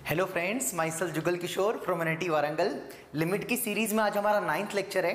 Hello friends, my self Jugal Kishore from NIT Warangal. Limit की series में आज हमारा 9th लेक्चर है।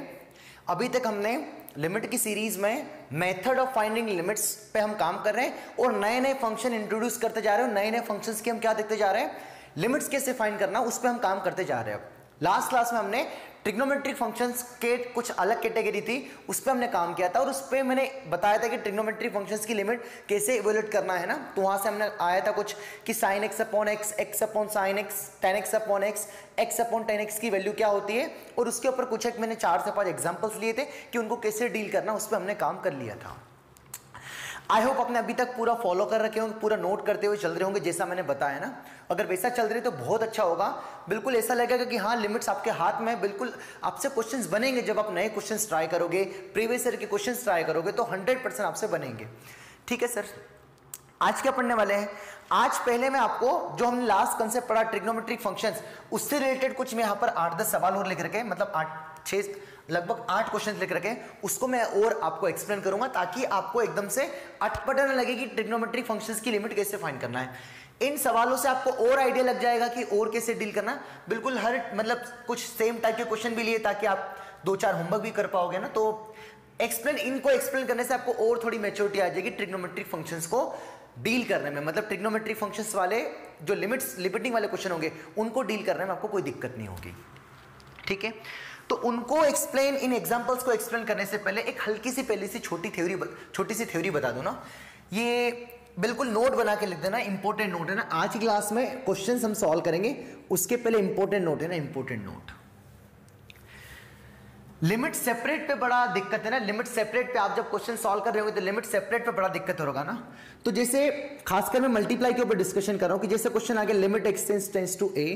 अभी तक हमने लिमिट की सीरीज में मेथड ऑफ फाइंडिंग लिमिट्स पे हम काम कर रहे हैं और नए नए फंक्शन इंट्रोड्यूस करते जा रहे हैं। नए नए फंक्शंस की हम क्या देखते जा रहे हैं, लिमिट्स कैसे फाइंड करना, उस पर हम काम करते जा रहे हैं। लास्ट क्लास में हमने ट्रिग्नोमेट्रिक फंक्शंस के कुछ अलग कैटेगरी थी, उस पर हमने काम किया था और उस पर मैंने बताया था कि ट्रिग्नोमेट्रिक फंक्शंस की लिमिट कैसे इवेल्युएट करना है ना। तो वहां से हमने आया था कुछ कि sin x upon x, x upon sin x, tan x upon x, x upon tan x की वैल्यू क्या होती है, और उसके ऊपर कुछ एक मैंने 4 से 5 एग्जाम्पल्स लिए थे कि उनको कैसे डील करना, उस पर हमने काम कर लिया था। आई होप आपने अभी तक पूरा फॉलो कर रखे होंगे, पूरा नोट करते हुए चल रहे होंगे जैसा मैंने बताया ना। अगर वैसा चल रहे तो बहुत अच्छा होगा। बिल्कुल ऐसा लगेगा कि हाँ, लिमिट्स आपके हाथ में, बिल्कुल आपसे क्वेश्चंस बनेंगे। जब आप नए क्वेश्चंस ट्राई करोगे, प्रीवियस ईयर के क्वेश्चंस ट्राई करोगे तो 100% आपसे बनेंगे। ठीक है सर, आज क्या पढ़ने वाले हैं? आज पहले मैं आपको जो हमने लास्ट कंसेप्ट पढ़ा ट्रिग्नोमेट्रिक फंक्शंस, उससे रिलेटेड कुछ मैं यहाँ पर 8-10 सवाल और लिख रखे, मतलब 8-6 लगभग 8 क्वेश्चन लिख रखे हैं, उसको मैं और आपको एक्सप्लेन करूंगा ताकि आपको एकदम से अटपटा न लगे कि ट्रिग्नोमेट्रिक फंक्शंस की लिमिट कैसे फाइंड करना है। इन सवालों से आपको और आइडिया लग जाएगा कि और कैसे डील करना। बिल्कुल हर मतलब कुछ सेम टाइप के क्वेश्चन भी लिए ताकि आप 2-4 होमवर्क भी कर पाओगे ना। तो इनको एक्सप्लेन करने से आपको और थोड़ी मैच्योरिटी आ जाएगी ट्रिग्नोमेट्रिक फंक्शंस को डील करने में। मतलब ट्रिग्नोमेट्रिक फंक्शंस वाले जो लिमिटिंग वाले क्वेश्चन होंगे उनको डील करने में आपको कोई दिक्कत नहीं होगी। ठीक है, तो उनको एक्सप्लेन, इन एग्जांपल्स को एक्सप्लेन करने से पहले एक हल्की सी पहली सी छोटी सी थ्योरी बता दो ना। ये बिल्कुल नोट बना के लिख देना, इंपॉर्टेंट नोट है ना। आज की क्लास में क्वेश्चंस हम सॉल्व करेंगे, उसके पहले इंपॉर्टेंट नोट है ना, इंपॉर्टेंट नोट। लिमिट सेपरेट पे बड़ा दिक्कत है ना। लिमिट सेपरेट पे आप जब क्वेश्चन सॉल्व कर रहे होंगे तो लिमिट सेपरेट पे बड़ा दिक्कत होगा ना। तो जैसे खासकर मैं मल्टीप्लाई के ऊपर डिस्कशन कर रहा हूं कि जैसे क्वेश्चन आ गया limit x tends to a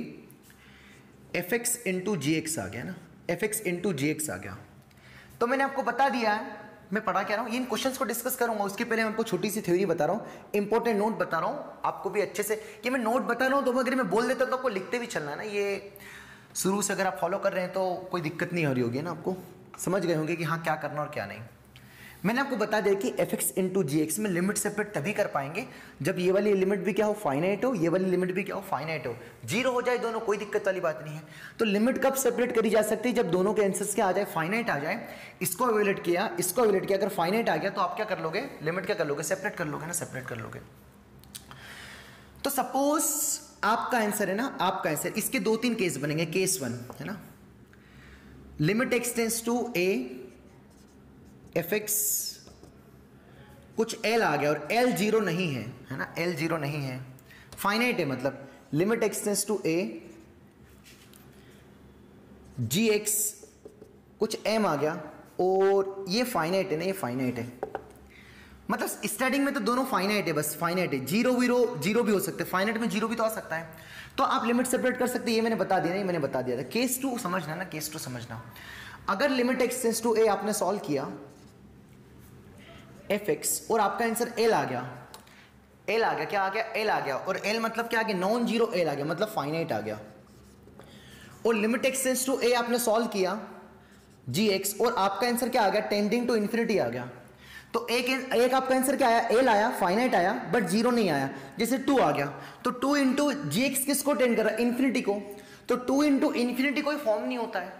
fx into G X आ गया ना, fx इंटू जी एक्स आ गया। तो मैंने आपको बता दिया है, मैं पढ़ा क्या रहा हूं, इन क्वेश्चंस को डिस्कस करूंगा। उसके पहले मैं आपको छोटी सी थ्योरी बता रहा हूं, इंपॉर्टेंट नोट बता रहा हूं आपको भी अच्छे से। कि मैं नोट बता रहा हूं तो अगर मैं बोल देता हूं तो आपको लिखते भी चलना है ना। ये शुरू से अगर आप फॉलो कर रहे हैं तो कोई दिक्कत नहीं हो रही होगी ना, आपको समझ गए होंगे कि हाँ क्या करना और क्या नहीं। मैंने आपको बता दिया कि fx इंटू जी एक्स में लिमिट सेपरेट तभी कर पाएंगे जब ये वाली लिमिट भी क्या हो, फाइनाइट हो, ये वाली लिमिट भी क्या हो, फाइनाइट हो। 0 हो जाए दोनों, कोई दिक्कत वाली बात नहीं है। तो लिमिट कब सेपरेट करी जा सकती है? जब दोनों के आंसर्स क्या आ जाए, फाइनाइट आ जाए। इसको इवैल्यूएट किया, इसको इवैल्यूएट किया, अगर फाइनाइट आ गया तो आप क्या कर लोगे, लिमिट क्या कर लोगे, सेपरेट कर लोगे ना, सेपरेट कर लोगे। तो सपोज आपका आंसर है ना, आपका आंसर, इसके 2-3 केस बनेंगे। केस 1 है ना, limit x tends to a fx कुछ l आ गया और l 0 नहीं है ना, l 0 नहीं है, फाइनाइट है। मतलब limit x tends to a gx कुछ m आ गया और ये फाइनाइट है ना, ये फाइनाइट है। मतलब स्टार्टिंग में तो दोनों फाइनाइट है, बस फाइनाइट है। जीरो भी हो सकते हैं, फाइनाइट में 0 भी तो आ सकता है। तो आप लिमिट सेपरेट कर सकते हैं, ये मैंने बता दिया, नहीं मैंने बता दिया था। केस 2 समझना ना, केस 2 समझना। अगर limit x tends to a आपने सॉल्व किया fx और आपका आंसर l आ गया, l आ गया, क्या आ गया, l आ गया। और l मतलब क्या आ गया, नॉन जीरो l आ गया, मतलब फाइनाइट आ गया। और limit x tends to a आपने सॉल्व किया gx और आपका आंसर क्या आ गया, टेंडिंग टू इन्फिनिटी आ गया। तो एक आपका आंसर क्या आया, l आया, फाइनाइट आया, बट 0 नहीं आया। जैसे 2 आ गया तो 2 इंटू जी एक्स किसको टेंड कर रहा है, इन्फिनिटी को। तो 2 इंटू इन्फिनिटी कोई फॉर्म नहीं होता है।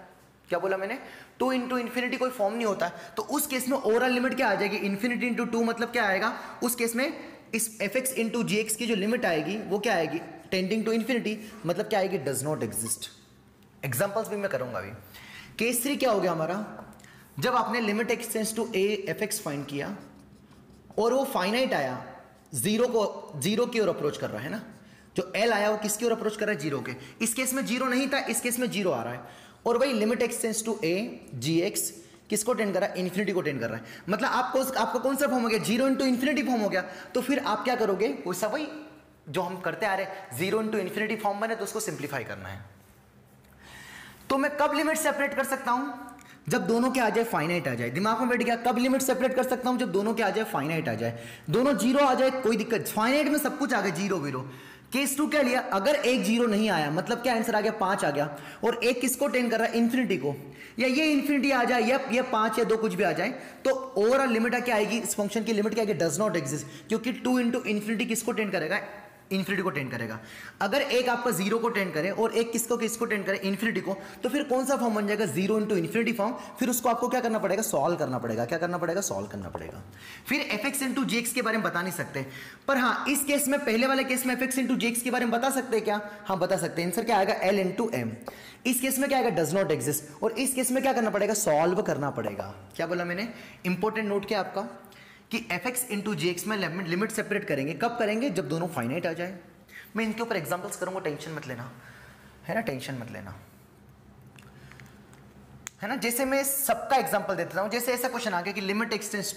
क्या बोला मैंने, 2 इंटू इन्फिनिटी कोई फॉर्म नहीं होता है। तो उस केस में ओवरऑल लिमिट क्या आ जाएगी, इन्फिनिटी इंटू 2, मतलब क्या आएगा उस केस में, इस fx इंटू जी एक्स की जो लिमिट आएगी वो क्या आएगी, टेंडिंग टू इन्फिनिटी, मतलब क्या आएगी, डज नॉट एग्जिस्ट। एग्जाम्पल्स भी मैं करूंगा अभी। केस 3 क्या हो गया हमारा, जब आपने limit x tends to a fx find किया और वो फाइनाइट आया, 0 की ओर अप्रोच कर रहा है ना। जो l आया वो किसकी ओर अप्रोच कर रहा है, 0 के। इस केस में 0 नहीं था, इस केस में 0 आ रहा है। और वही limit x tends to a gx किसको टेंड कर रहा है, इन्फिनिटी को टेंड कर रहा है। मतलब आपका कौन सा फॉर्म हो गया, 0 इंटू इन्फिनिटी फॉर्म हो गया। तो फिर आप क्या करोगे, वैसा वही जो हम करते आ रहे, 0 इंटू इन्फिनिटी फॉर्म बने तो उसको सिंप्लीफाई करना है। तो मैं कब लिमिट सेपरेट कर सकता हूं, जब दोनों के आ जाए फाइनाइट आ जाए। दिमाग में बैठ गया, कब लिमिट सेपरेट कर सकता हूं, जब दोनों के आ जाए फाइनाइट आ जाए। दोनों 0 आ जाए कोई दिक्कत, फाइनाइट में सब कुछ आ गया 0 केस 2 क्या लिया, अगर एक 0 नहीं आया, मतलब क्या आंसर आ गया, 5 आ गया। और एक किसको टेंड कर रहा है, इन्फिनिटी को, या ये इन्फिनिटी आ जाए या ये 5 या 2 कुछ भी आ जाए, तो ओवरऑल लिमिट क्या आएगी, इस फंक्शन की लिमिट क्या आएगी, डज नॉट एग्जिस्ट। क्योंकि 2 इंटू इन्फिनिटी किसको टेंड करेगा, इन्फिनिटी को टेंड करेगा। अगर एक आपका जीरो को टेंड करे और एक किसको टेंड करे, इन्फिनिटी को, तो फिर कौन सा फॉर्म बन जाएगा, जीरो इंटू इन्फिनिटी फॉर्म। फिर उसको आपको क्या करना पड़ेगा, सॉल्व करना पड़ेगा। क्या करना पड़ेगा, सॉल्व करना पड़ेगा। फिर F x into G x के बारे में बता नहीं सकते, पर हाँ इस केस में, पहले वाले केस में F x into G x के बारे में बता सकते हैं क्या, हाँ बता सकते हैं। आंसर क्या आएगा, एल इंटू एम। इस केस में क्या आएगा, डज नॉट एग्जिस्ट। और इस केस में क्या करना पड़ेगा, सॉल्व करना पड़ेगा। क्या बोला मैंने, इंपॉर्टेंट नोट क्या आपका, कि F x into G x में लिमिट सेपरेट करेंगे, कब करेंगे, जब दोनों फाइनाइट आ जाए। मैं इनके ऊपर एग्जांपल्स करूंगा, टेंशन मत लेना, है ना, टेंशन मत लेना, है ना। जैसे मैं सबका एग्जांपल देता हूं, जैसे ऐसा क्वेश्चन आ गया कि limit x tends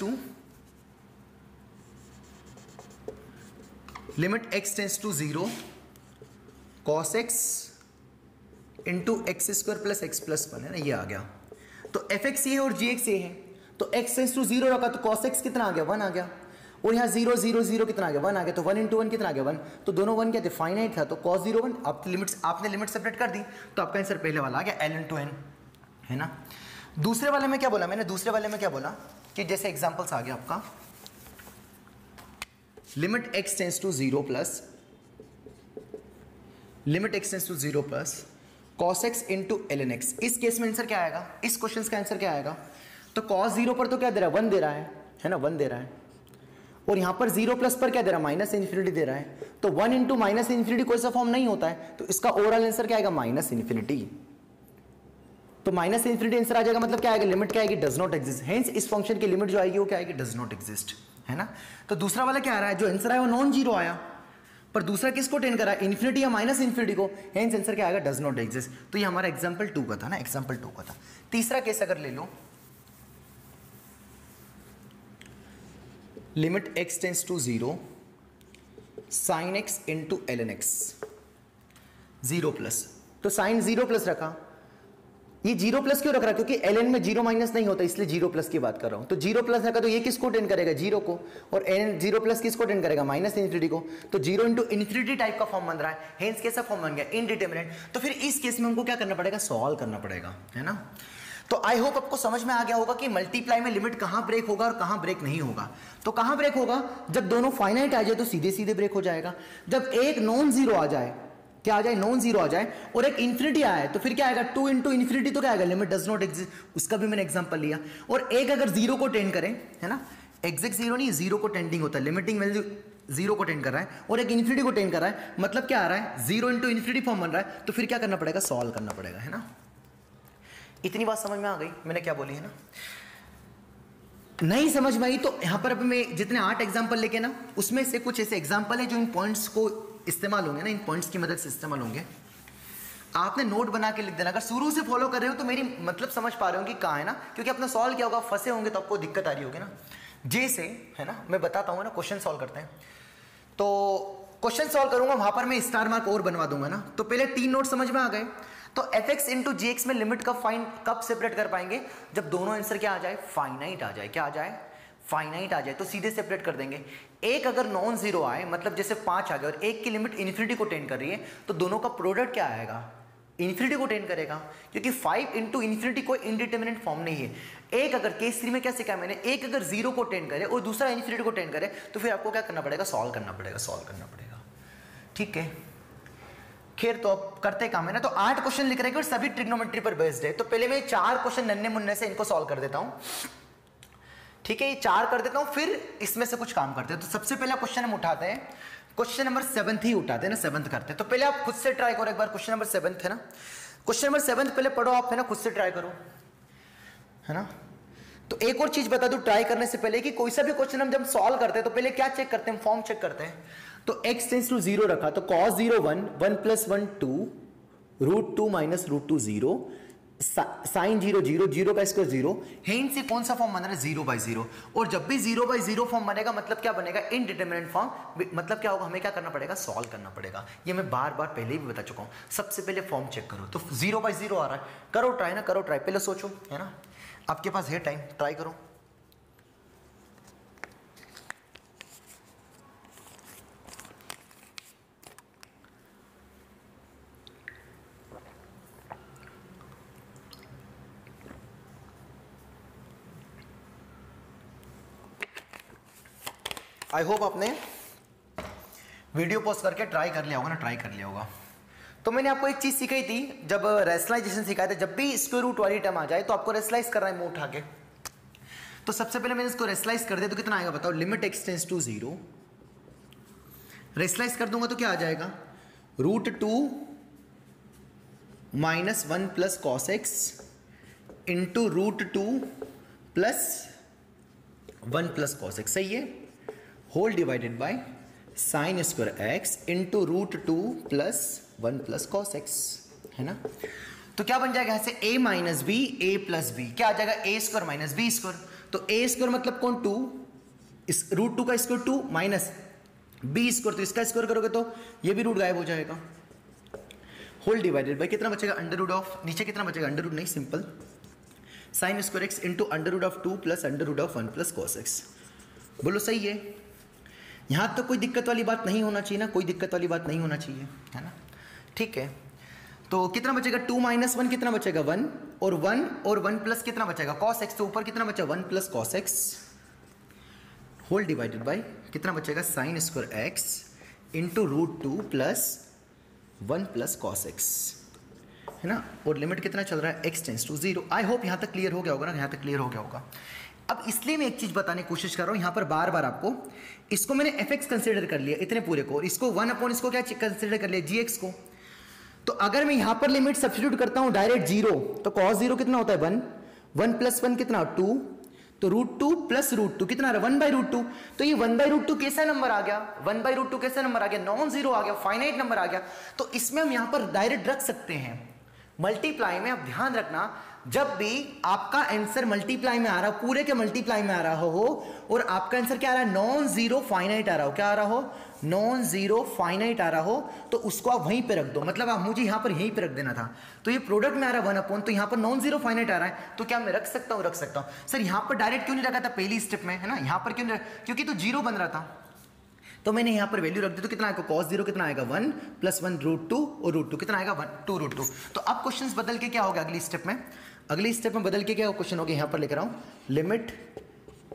to 0 cos x into X square plus X plus 1, है ना, ये आ गया। तो एफ एक्स ये है और जी एक्स ये है, तो x टेंस टू 0 रखा तो cos x कितना आ गया, 1 आ गया। और यहाँ 0 0 0 कितना आ गया, 1 आ गया। तो 1 इंटू 1 कितना आ गया, 1। तो दोनों 1 क्या थे, फाइनाइट था। तो cos 0 1, आपने लिमिट सेपरेट कर दी, तो आपका आंसर पहले वाला आ गया, l इंटू एन, है ना। दूसरे वाले में क्या बोला मैंने, दूसरे वाले में क्या बोला कि जैसे एग्जांपल्स आ गया आपका, limit x tends to 0 plus cos x into ln x। इस केस में आंसर क्या आएगा, इस क्वेश्चन का आंसर क्या आएगा, तो cos 0 पर तो क्या दे रहा है, 1 दे रहा है ना, 1 दे रहा है। और यहां पर 0 प्लस पर क्या दे रहा है, माइनस इन्फिनिटी दे रहा है। तो 1 इंटू माइनस इन्फिनिटी कोई सा फॉर्म नहीं होता है, तो इसका ओवरऑल आंसर क्या आएगा, माइनस इन्फिनिटी। तो माइनस इन्फिनिटी आंसर आ जाएगा, मतलब क्या आएगा, लिमिट क्या आएगी, डज नॉट एग्जिस्ट। हेंस इस फंक्शन की लिमिट जो आएगी वो क्या आएगी, डज नॉट एग्जिस्ट, है ना। तो दूसरा वाला क्या आ रहा है, जो आंसर आया वो नॉन जीरो आया, पर दूसरा किसको टेंड करा, इन्फिनिटी या माइनस इन्फिनिटी को। हेंस आंसर क्या आएगा, डज नॉट एग्जिस्ट। तो ये हमारा एग्जांपल 2 का था ना, एग्जांपल 2 का था। तीसरा केस अगर ले लो, limit x tends to 0 sine x into ln x 0 plus. तो साइन 0 प्लस रखा, ये 0 प्लस क्यों रख रहा है, क्योंकि ln में 0 माइनस नहीं होता, इसलिए 0 प्लस की बात कर रहा हूं। तो 0 प्लस रखा, तो ये किसको टेंड करेगा, 0 को, और ln 0 प्लस किसको टेंड करेगा, माइनस इन्फिनिटी को। तो 0 इंटू इन्फिनिटी टाइप का फॉर्म बन रहा है, हेंस कैसा फॉर्म बन गया, इनडिटरमिनेट। तो फिर इस केस में हमको क्या करना पड़ेगा, सॉल्व करना पड़ेगा, है ना। तो आई होप आपको समझ में आ गया होगा कि मल्टीप्लाई में लिमिट कहां ब्रेक होगा और कहां ब्रेक नहीं होगा। तो कहां ब्रेक होगा, जब दोनों फाइनाइट आ जाए तो सीधे सीधे ब्रेक हो जाएगा। जब एक नॉन जीरो आ जाए, क्या आ जाए, नॉन जीरो आ जाए, और एक इन्फिनिटी आए, तो फिर क्या आएगा, 2 इंटू इन्फिनिटी, तो क्या आएगा, लिमिट डज नॉट एग्जिस्ट। उसका भी मैंने एग्जांपल लिया। और एक अगर जीरो को टेंड करें, है ना, एग्जैक्ट जीरो नहीं, जीरो को टेंडिंग होता है, लिमिटिंग वैल्यू जीरो को टेंड कर रहा है, और एक इन्फिनिटी को टेंड कर रहा है, मतलब क्या आ रहा है, 0 इंटू इन्फिनिटी फॉर्म बन रहा है। तो फिर क्या करना पड़ेगा, सॉल्व करना पड़ेगा, है ना। इतनी बात समझ में आ गई मैंने क्या बोली, है ना। नहीं समझ में आई तो यहां पर अभी मैं जितने 8 एग्जांपल लेके ना, उसमें से कुछ ऐसे एग्जांपल है जो इन पॉइंट्स को इस्तेमाल होंगे ना, इन पॉइंट्स की मदद से इस्तेमाल होंगे। आपने नोट बना के लिख देना, अगर शुरू से फॉलो कर रहे हो तो मेरी मतलब समझ पा रहे हो कि कहाँ है ना, क्योंकि आपने सॉल्व किया होगा, फंसे होंगे तो आपको दिक्कत आ रही होगी ना। जैसे है ना, मैं बताता हूँ ना, क्वेश्चन सॉल्व करते हैं। तो क्वेश्चन सॉल्व करूंगा, वहां पर मैं स्टार मार्क और बनवा दूंगा ना। तो पहले 3 नोट समझ में आ गए। तो F x into G x में लिमिट कब सेपरेट कर पाएंगे, जब दोनों आंसर क्या आ जाए, फाइनाइट आ जाए। क्या आ जाए, फाइनाइट आ जाए, तो सीधे सेपरेट कर देंगे। एक अगर नॉन जीरो आए, मतलब जैसे 5 आ गए और एक की लिमिट इन्फिनिटी को टेंड कर रही है, तो दोनों का प्रोडक्ट क्या आएगा, इन्फिनिटी को टेंड करेगा, क्योंकि 5 इंटू इन्फिनिटी कोई इनडिटरमिनेट फॉर्म नहीं है। एक अगर केस 3 में क्या सीखा मैंने, एक अगर जीरो को टेंड करे और दूसरा इन्फिनिटी को टेंड करे, तो फिर आपको क्या करना पड़ेगा, सॉल्व करना पड़ेगा। ठीक है, खैर तो अब करते काम है ना। तो 8 क्वेश्चन लिख रहे हैं और सभी ट्रिग्नोमेट्री पर बेस्ड है। तो पहले मैं 4 क्वेश्चन नन्हे मुन्ने से इनको सॉल्व कर देता हूं। ठीक है, ये 4 कर देता हूं, फिर इसमें से कुछ काम करते हैं। तो सबसे पहला क्वेश्चन हम उठाते हैं, क्वेश्चन नंबर 7 ही उठाते हैं ना, 7 करते हैं। तो पहले आप खुद से ट्राई करो एक बार, क्वेश्चन नंबर 7 है ना, क्वेश्चन नंबर 7 पहले पढ़ो आप, है ना, खुद से ट्राई करो, है ना। तो एक और चीज बता दूं ट्राई करने से पहले, कि कोई सा भी क्वेश्चन हम जब सॉल्व करते हैं तो पहले क्या चेक करते हैं, फॉर्म चेक करते हैं। तो x टेंस टू 0 रखा, तो cos 0 1, 1 plus 1 2, root 2 minus root 2 0, sine 0 0, 0 का स्क्वायर 0। हेंस से कौन सा फॉर्म बन रहा है, 0 बाई 0। और जब भी 0 बाई 0 फॉर्म बनेगा, मतलब क्या बनेगा, इनडिटरमिनेट फॉर्म। मतलब क्या होगा, हमें क्या करना पड़ेगा, सॉल्व करना पड़ेगा। ये मैं बार बार पहले ही भी बता चुका हूं। सबसे पहले फॉर्म चेक करो। तो 0 बाई 0 आ रहा है, करो ट्राई ना, करो ट्राई, पहले सोचो, है ना, आपके पास है टाइम, ट्राई करो। आई होप आपने वीडियो पॉज करके ट्राई कर लिया होगा ना, ट्राई कर लिया होगा। तो मैंने आपको एक चीज सिखाई थी, जब रेशनलाइजेशन सिखाया था, जब भी स्क्वायर रूट वाली टर्म आ जाए तो आपको रेशनलाइज करना है मुंह उठा के। तो सबसे पहले मैंने इसको रेशनलाइज कर दिया तो कितना आएगा बताओ, limit x tends to 0, rationalise कर दूंगा तो क्या आ जाएगा, √2 minus 1 plus cos X into √2 plus 1 plus cos X, सही है, whole divided by sine square X into √2 plus 1 plus cos X, है ना। तो क्या बन जाएगा यहाँ से a minus B, a plus B, क्या आ जाएगा a square minus B square. तो a स्क्वायर मतलब कौन 2, इस √2 का स्क्वायर 2 माइनस b स्क्वायर, तो इसका स्क्वायर करोगे तो ये भी रूट गायब हो जाएगा, होल डिवाइडेड बाय कितना बचेगा, अंडर रूट ऑफ, नीचे कितना बचेगा, अंडर रूट नहीं simple, sine square X into under root of 2 plus under root of 1 plus cos X. बोलो सही है, यहां तो कोई दिक्कत वाली बात नहीं होना चाहिए ना, कोई दिक्कत वाली बात नहीं होना चाहिए, है ना, ठीक है। तो कितना बचेगा, 2 माइनस 1 कितना बचेगा 1, और 1 प्लस कितना बचेगा कॉस एक्स, तो ऊपर कितना बचा 1 plus cos X, whole divided by कितना बचेगा sine square X into √2 plus 1 plus cos X, है ना। और लिमिट कितना चल रहा है, x tends to 0। I hope यहां तक क्लियर हो गया होगा ना, यहां तक क्लियर हो गया होगा। अब इसलिए मैं एक चीज बताने की कोशिश कर रहा हूं यहां पर बार बार आपको, इसको मैंने fx कंसीडर कर लिया इतने पूरे को, और इसको 1 अपॉन इसको क्या कंसीडर कर लिया gx को। तो अगर मैं यहां पर लिमिट सब्स्टिट्यूट करता हूं डायरेक्ट 0, तो cos 0 कितना होता है 1, 1 प्लस 1 कितना 2, तो √2 प्लस √2 कितना आ रहा है 1/√2। तो ये 1/√2 कैसा नंबर आ गया, 1/√2 कैसा नंबर आ गया, नॉन जीरो आ गया, फाइनाइट नंबर आ गया। तो इसमें हम यहां पर डायरेक्ट रख सकते हैं मल्टीप्लाई में। आप ध्यान रखना, जब भी आपका आंसर मल्टीप्लाई में आ रहा हो, पूरे के मल्टीप्लाई में आ रहा हो, और आपका आंसर क्या आ रहा है, नॉन जीरो फाइनाइट आ रहा हो, क्या आ रहा हो, नॉन जीरो फाइनाइट आ रहा हो, तो उसको आप वहीं पे रख दो। मतलब आप मुझे यहां पर यहीं पे रख देना था। तो ये प्रोडक्ट में आ रहा है 1 अपॉन, तो यहां पर नॉन जीरो फाइनाइट आ रहा है, तो क्या मैं रख सकता हूं, रख सकता हूं। सर यहां पर डायरेक्ट क्यों नहीं रखा था पहली स्टेप में, है ना, यहां पर क्यों नहीं, क्योंकि तो जीरो बन रहा था, तो मैंने यहां पर वैल्यू रख दी। तो कितना आएगा cos 0 कितना आएगा 1 प्लस 1 √2, और √2 कितना आएगा 1 2 √2। तो अब क्वेश्चंस बदल के क्या होगा अगली स्टेप में, अगली स्टेप में बदल के क्या क्वेश्चन होगा, यहां पर लिख रहा हूं लिमिट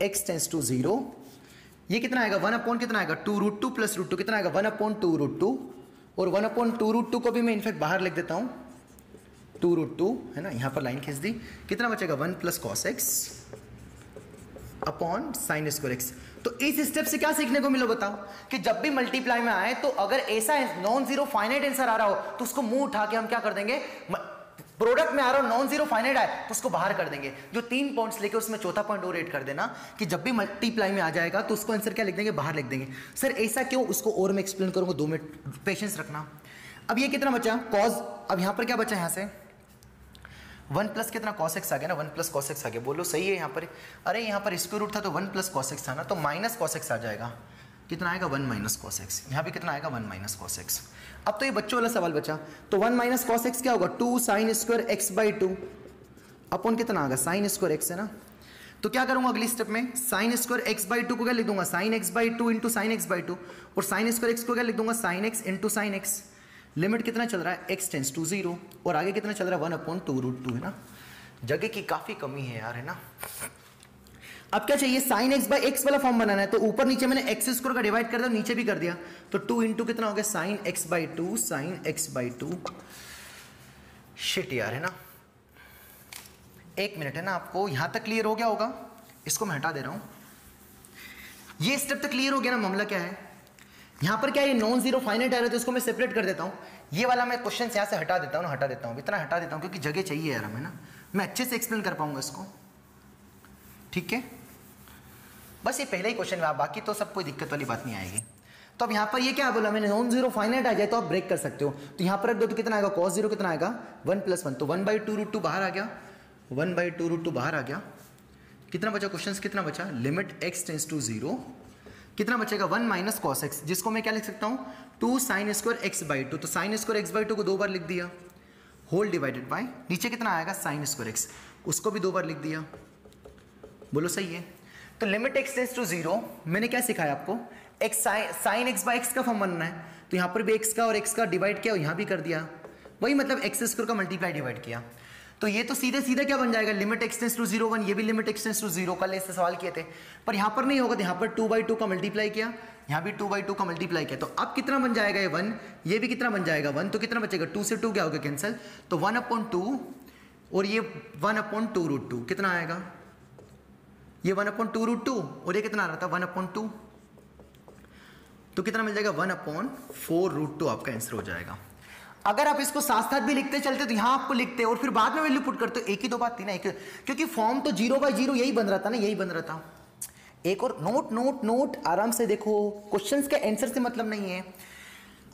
x टेंड्स टू 0, ये कितना आएगा 1 अपॉन कितना आएगा 2 √2 प्लस √2 कितना आएगा 1 अपॉन 2 √2, और 1 अपॉन 2 √2 को भी मैं इनफैक्ट बाहर लिख देता हूं 2 √2, है ना, यहां पर लाइन खींच दी, कितना बचेगा 1 plus cos x upon sine square x. तो इस स्टेप से क्या सीखने को मिला बताओ, कि जब भी मल्टीप्लाई में आए तो अगर ऐसा नॉन जीरो फाइनाइट आंसर आ रहा हो तो उसको मुंह उठा के हम क्या कर देंगे, प्रोडक्ट में आ रहा हो नॉन जीरो फाइनाइट आए तो उसको बाहर कर देंगे। जो 3 पॉइंट्स लेके उसमें चौथा पॉइंट और ऐड कर देना, कि जब भी मल्टीप्लाई में आ जाएगा तो उसको आंसर क्या लिख देंगे, बाहर लिख देंगे। सर ऐसा क्यों, उसको और मैं एक्सप्लेन करूंगा, 2 मिनट पेशेंस रखना। अब ये कितना बचा कॉस, अब यहां पर क्या बचा, यहां से 1 प्लस कितना cos x आ गया ना, 1 प्लस cos x आ गया, बोलो सही है। यहाँ पर अरे यहाँ पर स्क्वायर रूट था तो 1 प्लस cos x था ना, तो माइनस cos x आ जाएगा, कितना आएगा 1 माइनस cos x, यहाँ भी कितना आएगा 1 माइनस cos x। अब तो ये बच्चों वाला सवाल बचा, तो 1 माइनस cos x क्या होगा 2 साइन स्क्वायर x/2 अपॉन कितना आ गया साइन स्क्वायर x, है ना। तो क्या करूंगा अगली स्टेप में, साइन स्क्वायर x/2 को क्या लिख दूंगा sign x/2 into sine x/2, और साइन स्क्वायर x को क्या लिख दूंगा sine x into sine x। Limit कितना चल रहा है x टेंड्स टू 0, और आगे कितना चल रहा है 1 अपॉन 2 √2, है ना। जगह की काफी कमी है यार, है ना। अब क्या चाहिए, साइन x बाई एक्स वाला फॉर्म बनाना है, तो ऊपर नीचे मैंने एक्स स्क्वायर का डिवाइड कर दिया, नीचे भी कर दिया, तो 2 इंटू कितना हो गया sign x/2 sign x/2। Shit यार, है ना। 1 मिनट, है ना, आपको यहां तक क्लियर हो गया होगा, इसको मैं हटा दे रहा हूं। ये स्टेप तक क्लियर हो गया ना, मामला क्या है, यहां पर क्या ये नॉन जीरो फाइनाइट आ रहा है, तो इसको मैं सेपरेट कर देता हूं। ये वाला मैं क्वेश्चन यहां से हटा देता हूं ना, हटा देता हूं, इतना हटा देता हूं क्योंकि जगह चाहिए यार हमें ना, मैं अच्छे से एक्सप्लेन कर पाऊंगा इसको, ठीक है। बस ये पहला ही क्वेश्चन है, बाकी तो सब कोई दिक्कत वाली बात नहीं आएगी। तो अब यहाँ पर ये क्या बोला मैंने, नॉन जीरो फाइनाइट आ जाए तो आप ब्रेक कर सकते हो, तो यहाँ पर रख दो, तो कितना आएगा cos 0 कितना आएगा 1 प्लस 1, तो 1/2 √2 बाहर आ गया, 1/2 √2 बाहर आ गया। कितना बचा क्वेश्चन, कितना बचा, लिमिट x टेंड्स टू 0, कितना बचेगा 1 माइनस cos x, जिसको मैं क्या लिख सकता हूँ 2 साइन स्क्वायर x/2, तो साइन स्क्वायर x/2 को 2 बार लिख दिया, होल डिवाइडेड बाय नीचे कितना आएगा साइन स्क्वायर x, उसको भी 2 बार लिख दिया, बोलो सही है। तो लिमिट x टेंड्स टू 0, मैंने क्या सिखाया आपको, x sine x by x का फॉर्म बनना है, तो यहाँ पर भी x का और x का डिवाइड किया और यहाँ भी कर दिया, वही मतलब x स्क्वायर का मल्टीप्लाई डिवाइड किया। तो ये तो सीधे सीधे क्या बन जाएगा, लिमिट एक्स टेंस टू 0 1, ये भी लिमिट एक्स टेंस टू 0, कल इससे सवाल किए थे, पर यहाँ पर नहीं होगा, तो यहाँ पर 2/2 का मल्टीप्लाई किया, यहाँ भी 2/2 का मल्टीप्लाई किया, तो अब कितना बन जाएगा ये 1, ये भी कितना बन जाएगा 1, तो कितना बचेगा 2 से 2 क्या होगा कैंसिल, तो 1/2 और ये 1/2√2 कितना आएगा, ये 1/2√2 और ये कितना आ रहा था 1/2, तो कितना मिल जाएगा 1/4√2 आपका आंसर हो जाएगा। अगर आप इसको साथ साथ भी लिखते चलते तो यहां आपको लिखते और फिर बाद में वैल्यू पुट करते, एक ही तो बात थी ना, एक, क्योंकि फॉर्म तो 0/0 यही बन रहा था ना, यही बन रहा था। एक और नोट नोट नोट आराम से देखो, क्वेश्चंस के आंसर से मतलब नहीं है।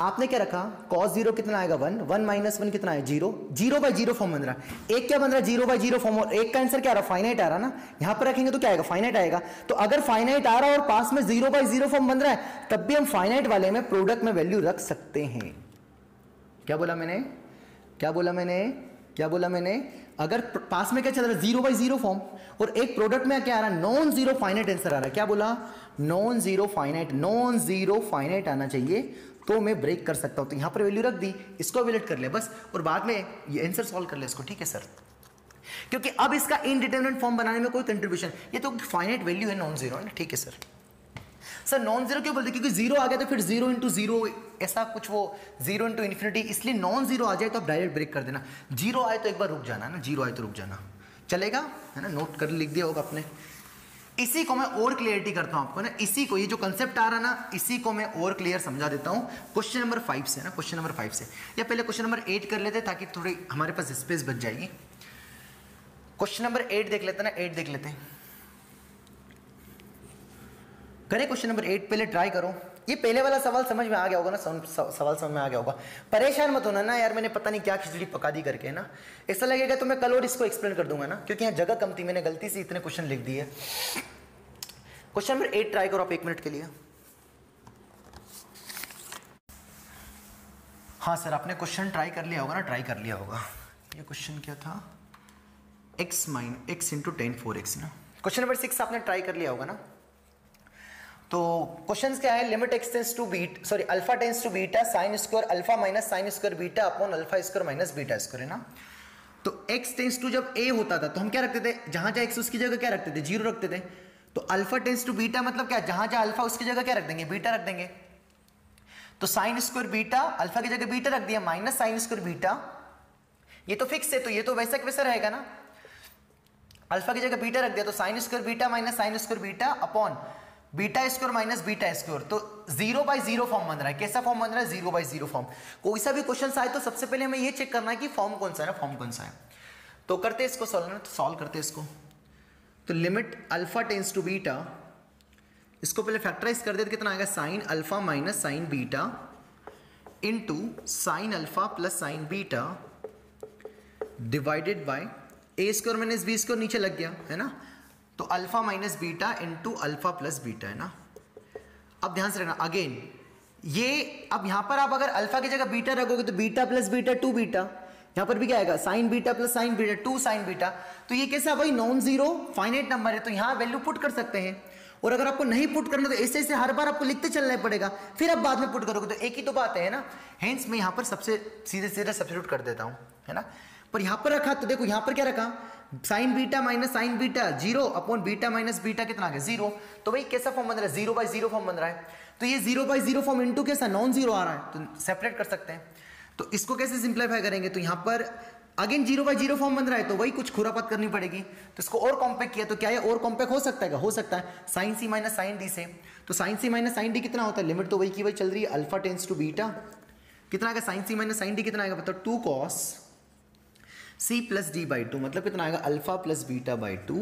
आपने क्या रखा, cos 0 कितना आएगा 1, 1 - 1 कितना है 0, 0/0 फॉर्म बन रहा है। एक क्या बन रहा है 0/0 फॉर्म, और एक का आंसर क्या आ रहा है फाइनाइट आ रहा ना, यहां पर रखेंगे तो क्या आएगा फाइनाइट आएगा। तो अगर फाइनाइट आ रहा है और पास में 0/0 फॉर्म बन रहा है, तब भी हम फाइनाइट वाले में प्रोडक्ट में वैल्यू रख सकते हैं। क्या बोला मैंने, क्या बोला मैंने, क्या बोला मैंने, अगर पास में क्या चल रहा है 0/0 फॉर्म और एक प्रोडक्ट में क्या आ रहा है नॉन जीरो फाइनाइट आंसर आ रहा है, क्या बोला नॉन जीरो फाइनाइट आना चाहिए, तो मैं ब्रेक कर सकता हूं। तो यहां पर वैल्यू रख दी, इसको वैलिडेट कर लिया बस, और बाद में ये आंसर सॉल्व कर लिया इसको, ठीक है सर, क्योंकि अब इसका इनडिटरमिनेट फॉर्म बनाने में कोई कंट्रीब्यूशन, ये तो फाइनाइट वैल्यू है नॉन जीरो है ना, ठीक है सर। सर नॉन जीरो क्यों बोलते, क्योंकि जीरो आ गया तो फिर 0 × 0 ऐसा कुछ, वो 0 × ∞, इसलिए नॉन जीरो आ जाए तो आप डायरेक्ट ब्रेक कर देना, जीरो आए तो एक बार रुक जाना ना, जीरो आए तो रुक जाना, चलेगा है ना, नोट कर लिख दिया होगा आपने। इसी को मैं और क्लियरिटी करता हूं आपको ना, इसी को, ये जो कंसेप्ट आ रहा ना, इसी को मैं और क्लियर समझा देता हूं क्वेश्चन नंबर 5 से ना, क्वेश्चन नंबर 5 से, या पहले क्वेश्चन नंबर 8 कर लेते ताकि थोड़ी हमारे पास स्पेस बच जाएगी। क्वेश्चन नंबर 8 देख लेते ना, 8 देख लेते हैं, करें क्वेश्चन नंबर 8, पहले ट्राई करो। ये पहले वाला सवाल समझ में आ गया होगा ना, सवाल समझ में आ गया होगा, परेशान मत होना ना यार, मैंने पता नहीं क्या खिचड़ी पका दी करके ना, ऐसा लगेगा तो मैं कल और इसको एक्सप्लेन कर दूंगा ना, क्योंकि यहाँ जगह कम थी, मैंने गलती से इतने क्वेश्चन लिख दिए। क्वेश्चन नंबर 8 ट्राई करो आप 1 मिनट के लिए। हाँ सर, आपने क्वेश्चन ट्राई कर लिया होगा ना, ट्राई कर लिया होगा। ये क्वेश्चन क्या था, x × tan 4x ना। क्वेश्चन नंबर 6 आपने ट्राई कर लिया होगा ना। तो क्वेश्चन क्या है, limit x tends to beta, sorry alpha tends to beta sine square alpha minus sine square beta upon alpha square minus beta square है ना। तो x टेंस टू जब a होता था तो हम क्या रखते थे, जहां जहां x उसकी जगह क्या रखते थे 0 रखते थे। तो अल्फा टेंस टू बीटा मतलब क्या, जहां जहां अल्फा उसकी जगह क्या रख देंगे बीटा रख देंगे। तो साइन स्क्वायर बीटा अल्फा की जगह बीटा रख दिया माइनस साइन स्क्वायर बीटा, ये तो फिक्स है, तो ये तो वैसा वैसा रहेगा ना, अल्फा की जगह बीटा रख दिया तो sign square beta minus sine square beta upon beta square minus beta square. तो 0/0 फॉर्म बन रहा है, कैसा फॉर्म बन रहा है 0/0 फॉर्म। कोई सा भी क्वेश्चन आए तो सबसे पहले हमें ये चेक करना है कि फॉर्म कौन सा है ना, फॉर्म कौन सा है। तो करते इसको सॉल्व, तो सॉल्व करते इसको। तो limit alpha tends to beta, इसको पहले फैक्टराइज कर दे तो कितना आएगा sine alpha minus sine beta into sine alpha plus sine beta divided by A square minus B square नीचे लग गया है ना। तो alpha minus beta into alpha plus beta है ना। अब ध्यान से रखना अगेन, ये अब यहां पर आप अगर अल्फा की जगह बीटा रखोगे तो बीटा प्लस बीटा 2 बीटा, यहां पर भी क्या आएगा sign beta plus sine beta 2 sign beta. तो ये कैसा भाई नॉन जीरो फाइनाइट नंबर है, तो यहां वैल्यू पुट कर सकते हैं। और अगर आपको नहीं पुट करना तो ऐसे ऐसे हर बार आपको लिखते चलना पड़ेगा, फिर आप बाद में पुट करोगे तो एक ही तो बात है ना। हेंस मैं यहां पर सबसे सीधे सीधे सब्स्टिट्यूट कर देता हूं है ना। पर यहां पर रखा तो देखो यहां पर क्या रखा sign beta minus sine beta 0 upon beta minus beta कितना आ गया 0। तो भाई कैसा फॉर्म बन रहा है 0/0 फॉर्म बन रहा है। तो ये 0/0 फॉर्म इनटू कैसा नॉन जीरो आ रहा है, तो सेपरेट कर सकते हैं। तो इसको कैसे सिंप्लीफाई करेंगे, तो यहां पर अगेन 0/0 फॉर्म बन रहा है तो वही कुछ खुरापात करनी पड़ेगी। तो इसको और कॉम्पैक्ट किया तो क्या है और कॉम्पैक्ट हो सकता है, हो सकता है साइन सी माइनस साइन डी से। तो साइन सी माइनस साइन डी कितना होता है, लिमिट तो वही की वही चल रही है अल्फा टेंस टू बीटा, कितना आएगा साइन सी माइनस साइन डी कितना आएगा मतलब 2 cos c plus D by 2, मतलब कितना आएगा alpha plus beta by 2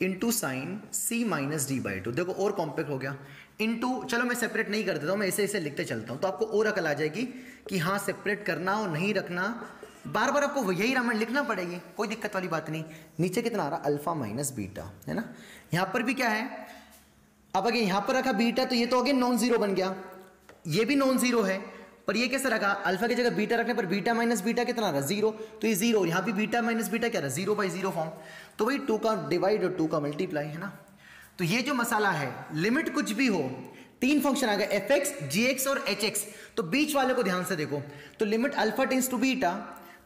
into sine c minus D by 2। देखो और कॉम्पैक्ट हो गया इंटू, चलो मैं सेपरेट नहीं कर देता हूँ, मैं ऐसे ऐसे लिखते चलता हूँ तो आपको और अकल आ जाएगी कि हाँ सेपरेट करना और नहीं रखना, बार बार आपको यही रामायण लिखना पड़ेगी, कोई दिक्कत वाली बात नहीं। नीचे कितना आ रहा अल्फा माइनस बीटा है ना। यहाँ पर भी क्या है, अब अगर यहाँ पर रखा बीटा तो ये तो अगेन नॉन जीरो बन गया, ये भी नॉन जीरो है, पर ये कैसे रखा अल्फा की जगह बीटा रखने पर बीटा माइनस बीटा कितना आ रहा 0, तो ये 0, यहाँ भी बीटा माइनस बीटा क्या रहा 0/0 फॉर्म। तो वही 2 का डिवाइड और 2 का मल्टीप्लाई है ना। तो ये जो मसाला है लिमिट कुछ भी हो, 3 फंक्शन आ गए fx, gx और hx, तो बीच वाले को ध्यान से देखो। तो limit alpha tends to beta,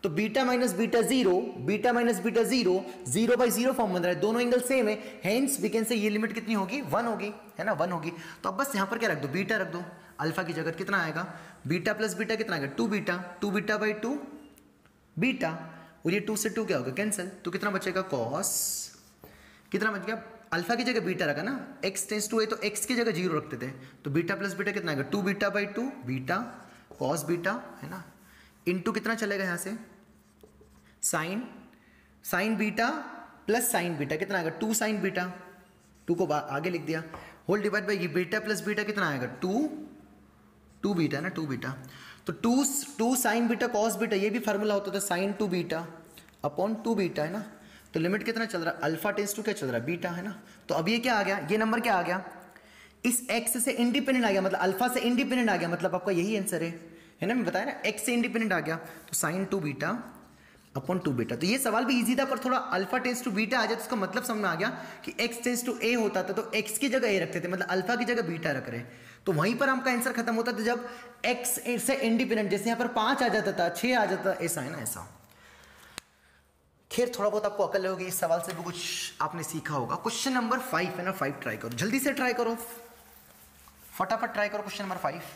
तो beta minus beta zero, beta minus beta zero, 0/0 form बन रहा है, दोनों एंगल सेम है, हेंस वी कैन से ये लिमिट कितनी होगी, 1 होगी, है ना, 1 होगी। तो अब बस यहां पर क्या रख दो, बीटा रख दो, अल्फा की जगह कितना आएगा, बीटा प्लस बीटा कितना आएगा, 2 बीटा, 2 बीटा बाई 2 बीटा, और ये 2 से 2 क्या होगा, कैंसिल, तो कितना बचेगा, कॉस, कितना बच गया, अल्फा की जगह बीटा रखा ना, x टेंस टू ए तो x की जगह 0 रखते थे, तो बीटा प्लस बीटा कितना आएगा, 2 beta by 2 beta cos beta, है ना, इनटू कितना चलेगा यहाँ से, sine, sine beta plus sine beta कितना आएगा, 2 साइन बीटा, 2 को आगे लिख दिया, होल डिवाइड बाई ये बीटा प्लस बीटा कितना आएगा, 2 बीटा ना, 2 बीटा, तो 2 साइन बीटा कॉस बीटा, ये भी फार्मूला होता था साइन 2 बीटा अपॉन 2 बीटा, है ना, तो लिमिट कितना चल रहा है, अल्फा टेंस टू क्या चल रहा है, बीटा, है ना, तो अब ये क्या आ गया, ये नंबर क्या आ गया, इस x से इंडिपेंडेंट आ गया, मतलब अल्फा से इंडिपेंडेंट आ गया, मतलब आपका यही आंसर है ना, मैं बताया ना, x से इंडिपेंडेंट आ गया, तो साइन 2 बीटा अपॉन 2 बीटा। तो ये सवाल भी इजी था, पर थोड़ा अल्फा टेंस टू बीटा आ जाए तो उसका मतलब समझ में आ गया कि x टेंस टू a होता था तो x की जगह a रखते थे, मतलब अल्फा की जगह बीटा रख रहे, तो वहीं पर आपका आंसर खत्म होता था जब x से इंडिपेंडेंट, जैसे यहाँ पर 5 आ जाता था, 6 आ जाता, ऐसा है ना, ऐसा। खैर थोड़ा बहुत आपको अकल होगी, इस सवाल से भी कुछ आपने सीखा होगा। क्वेश्चन नंबर 5 है ना, 5 ट्राई करो, जल्दी से ट्राई करो, फटाफट ट्राई करो क्वेश्चन नंबर 5।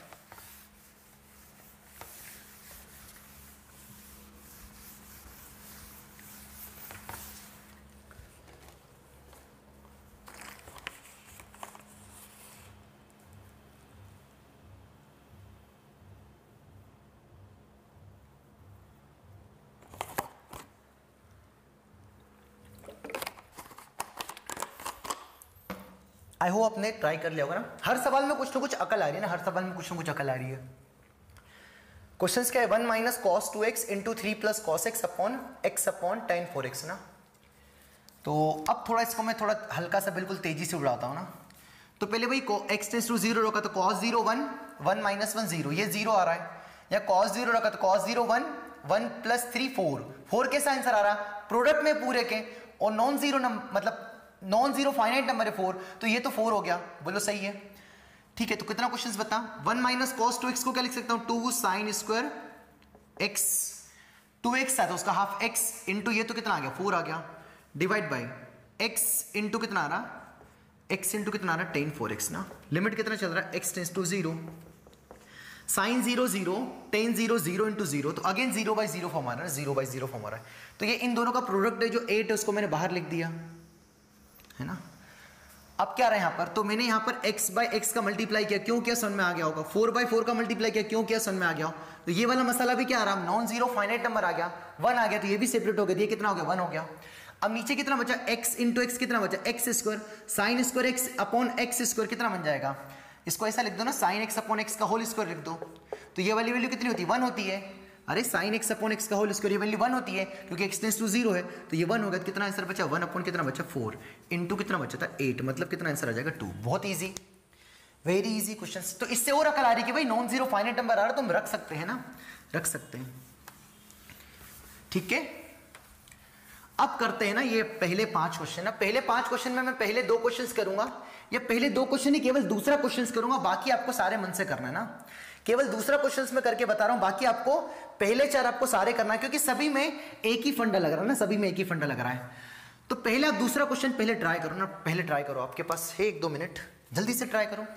आई होप आपने ट्राई कर लिया होगा ना, हर सवाल में कुछ ना कुछ अकल आ रही है ना, हर सवाल में कुछ ना कुछ अकल आ रही है। क्वेश्चन क्या है, 1 minus cos 2x into 3 plus cos x upon x upon ten 4x ना। तो अब थोड़ा इसको मैं थोड़ा हल्का सा बिल्कुल तेजी से उड़ाता हूँ ना। तो पहले भाई x टेंस टू 0 रखा तो cos 0 1, 1 माइनस 1 0, ये 0 आ रहा है, या cos 0 रखा तो cos 0 1, 1 प्लस 3 4, 4 कैसा आंसर आ रहा, प्रोडक्ट में पूरे के, और नॉन जीरो मतलब नॉन जीरो फाइनाइट नंबर है 4, तो ये तो 4 हो गया, बोलो सही है, ठीक है। तो कितना क्वेश्चंस बता, 1 माइनस कॉस 2x को क्या लिख सकता हूं, 2 साइन स्क्वायर x, 2x है तो उसका हाफ x इंटू ये तो कितना आ गया 4 आ गया, डिवाइड बाई x इंटू कितना आ रहा, x इंटू कितना आ रहा, टेन 4x ना। लिमिट कितना चल रहा है, x tends to 0, sine 0 0, tan 0 0 into 0, तो अगेन 0/0 फॉर्म आ रहा है, 0/0 फॉर्म आ रहा है। तो ये इन दोनों का प्रोडक्ट है, जो 8 है उसको मैंने बाहर लिख दिया, है ना। अब क्या रहा यहाँ पर, तो मैंने यहाँ पर x बाई एक्स का मल्टीप्लाई किया, क्यों किया समझ में आ गया होगा, 4/4 का मल्टीप्लाई किया, क्यों किया समझ में आ गया हो। तो ये वाला मसाला भी क्या आ रहा, नॉन जीरो फाइनाइट नंबर आ गया, 1 आ गया, तो ये भी सेपरेट हो गया, ये कितना हो गया 1 हो गया। अब नीचे कितना बचा, x इंटू एक्स कितना बचा, x square, sign square x upon x square कितना बन जाएगा, इसको ऐसा लिख दो ना, साइन एक्स अपॉन एक्स का होल स्क्वायर लिख दो, तो ये वाली वैल्यू कितनी होती है 1 होती है, अरे साइन एक्स अपॉन एक्स का होल स्क्वायर ये वैल्यू 1 होती है, क्योंकि x टेंस टू 0 है, तो ये 1 होगा, तो कितना आंसर बचा 1 अपॉन कितना बचा 4 इंटू कितना बचा था 8, मतलब कितना आंसर आ जाएगा 2। बहुत इजी, वेरी इजी क्वेश्चन। तो इससे और अकल आ रही कि भाई नॉन जीरो फाइनाइट नंबर आ रहा, तुम रख सकते हैं ना, रख सकते हैं, ठीक है। अब करते हैं ना ये पहले 5 क्वेश्चन ना, पहले 5 क्वेश्चन में मैं पहले 2 क्वेश्चंस करूंगा, या पहले 2 क्वेश्चन ही केवल दूसरा क्वेश्चंस करूंगा, बाकी आपको सारे मन से करना है ना, केवल दूसरा क्वेश्चंस में करके बता रहा हूं, बाकी आपको पहले 4 आपको सारे करना है, क्योंकि सभी में एक ही फंडा लग रहा है ना, सभी में एक ही फंडा लग रहा है। तो पहले आप दूसरा क्वेश्चन पहले ट्राई करो ना, पहले ट्राई करो, आपके पास है 1-2 मिनट, जल्दी से ट्राई करो।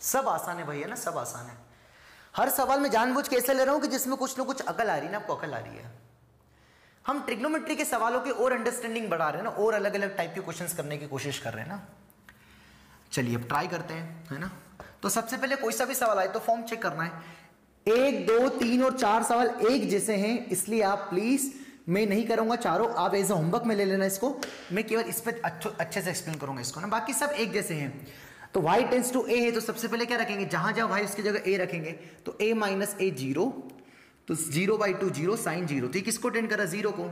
सब आसान है भैया ना, सब आसान है। हर सवाल में जानबूझ के ऐसे ले रहा हूं कि जिसमें कुछ ना कुछ अकल आ रही है ना, आपको अकल आ रही है। हम ट्रिग्नोमेट्री के सवालों की और अंडरस्टैंडिंग बढ़ा रहे हैं ना, और अलग अलग टाइप के क्वेश्चंस करने की कोशिश कर रहे हैं ना। चलिए अब ट्राई करते हैं, है ना। तो सबसे पहले कोई सा भी सवाल आए तो फॉर्म चेक करना है। 1 2 3 और 4 सवाल एक जैसे हैं, इसलिए आप प्लीज, मैं नहीं करूंगा चारों, आप एज ए होमवर्क में ले लेना इसको, मैं केवल इस पर अच्छे से एक्सप्लेन करूंगा इसको ना, बाकी सब एक जैसे हैं। तो y टेंस टू a है, तो सबसे पहले क्या रखेंगे, जहां जहां y उसकी जगह a रखेंगे, तो a माइनस a 0, तो 0/2 0 साइन 0, तो किसको टेंड करा 0 को,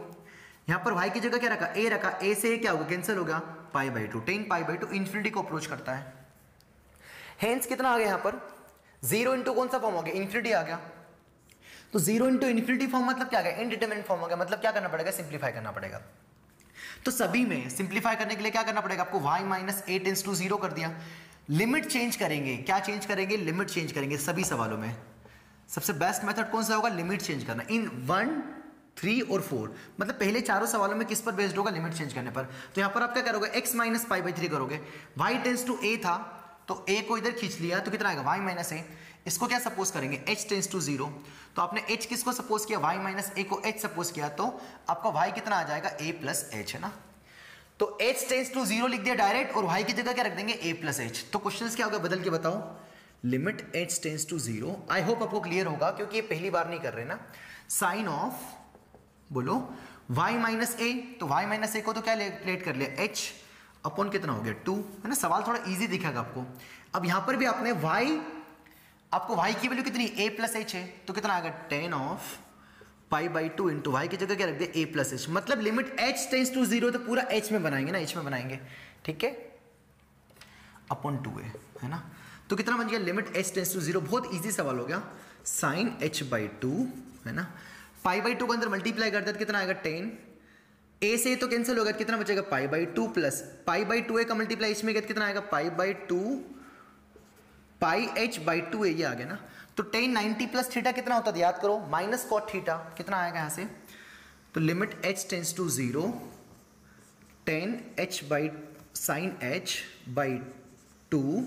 यहां पर y की जगह क्या रखा a रखा, a से क्या होगा कैंसिल होगा, π/2, tan π/2 इंफिनिटी को अप्रोच करता है। हेंस कितना आ गया यहां पर 0 इंटू कौन सा फॉर्म हो गया, इंफिनिटी आ गया, तो 0 इंटू इन्फिनिटी फॉर्म मतलब क्या है, इनडिटरमिनेट फॉर्म हो गया, मतलब क्या करना पड़ेगा, सिंप्लीफाई करना पड़ेगा। तो सभी में सिंप्लीफाई करने के लिए क्या करना पड़ेगा आपको, y minus A tends to 0 कर दिया। लिमिट चेंज करेंगे, क्या चेंज करेंगे, लिमिट चेंज करेंगे सभी सवालों में। सबसे बेस्ट मेथड कौन सा होगा, लिमिट चेंज करना इन 1, 3 और 4, मतलब पहले चारों सवालों में किस पर बेस्ड होगा, लिमिट चेंज करने पर। तो यहां पर आप क्या करोगे, x माइनस पाई बाई 3 करोगे, y टेंस टू a था तो a को इधर खींच लिया तो कितना आएगा y माइनस a। इसको क्या सपोज करेंगे, h टेंस टू 0, तो आपने h किसको सपोज किया, y माइनस a को h सपोज किया, तो आपका y कितना आ जाएगा, a प्लस h, है ना। तो h टेंस टू 0 लिख दिया डायरेक्ट, और y की जगह क्या रख देंगे, a प्लस h। तो क्वेश्चन क्या होगा, बदल के बताओ, limit h tends to 0। I hope आपको क्लियर होगा क्योंकि ये पहली बार नहीं कर रहे ना। साइन ऑफ, बोलो y माइनस a, तो y माइनस a को तो क्या लेट कर लिया, h अपॉन कितना हो गया 2, है ना। सवाल थोड़ा इजी दिखेगा आपको। अब यहां पर भी आपने y, आपको y की वैल्यू कितनी, a प्लस h है, तो कितना आएगा, tan of pi by 2 into Y की जगह क्या रख दिया, a प्लस h। मतलब लिमिट h टेंस टू 0 तो पूरा h में बनाएंगे ना, h में बनाएंगे, ठीक है, अपॉन 2a, है ना। तो कितना बन गया, लिमिट h टेंस टू 0, बहुत इजी सवाल हो गया। साइन h बाई 2, है ना, पाई बाई 2 के अंदर मल्टीप्लाई कर देते कितना आएगा, 10, a से तो कैंसिल होगा, कितना बचेगा, पाई by 2 plus pi by 2a का मल्टीप्लाई इसमें कितना आएगा, पाई by 2 pi h by 2a, ये आ गया ना। तो tan 90 प्लस थीटा कितना होता है, याद करो, माइनस कॉट थीटा, कितना आएगा यहां से, तो limit h tends to 0, tan h by sine h by 2,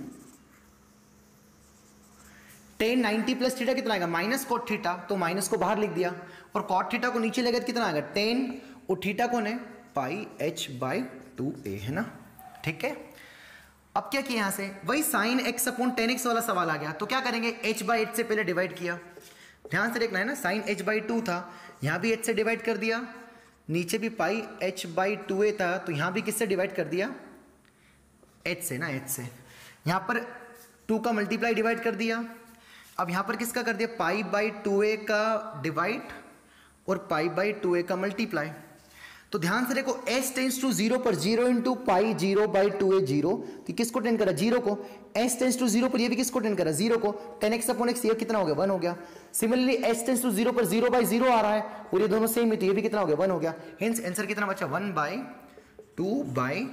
tan 90 plus theta कितना आएगा, माइनस कॉट थीटा, तो माइनस को बाहर लिख दिया, और कॉट थीटा को नीचे लेकर कितना आएगा, tan, और थीटा कौन है, पाई h बाई 2a, है ना, ठीक है। अब क्या किया यहां से, वही sine x upon tan x वाला सवाल आ गया, तो क्या करेंगे, h बाई 8 से पहले डिवाइड किया, ध्यान से देखना है ना, साइन h बाई 2 था, यहां भी h से डिवाइड कर दिया, नीचे भी पाई h बाई 2a था, तो यहां भी किससे डिवाइड कर दिया, h से ना, h से। यहां पर 2 का मल्टीप्लाई डिवाइड कर दिया, अब यहां पर किसका कर दिया, पाई बाई 2a का डिवाइड और पाई बाई 2a का मल्टीप्लाई। तो ध्यान से देखो, s टेंस टू 0 पर 0 इंटू पाई 0 बाई 2a 0, तो किसको टेंड करा, 0 को। s टेंस टू 0 पर ये भी किसको टेंड करा, 0 को। 10x अपॉन x, ये कितना हो गया, 1 हो गया। सिमिलरली s टेंस टू 0 पर 0 बाई 0 आ रहा है, और ये दोनों सेम है, तो ये भी कितना हो गया, 1 हो गया। हेंस आंसर कितना बचा, 1 by 2 by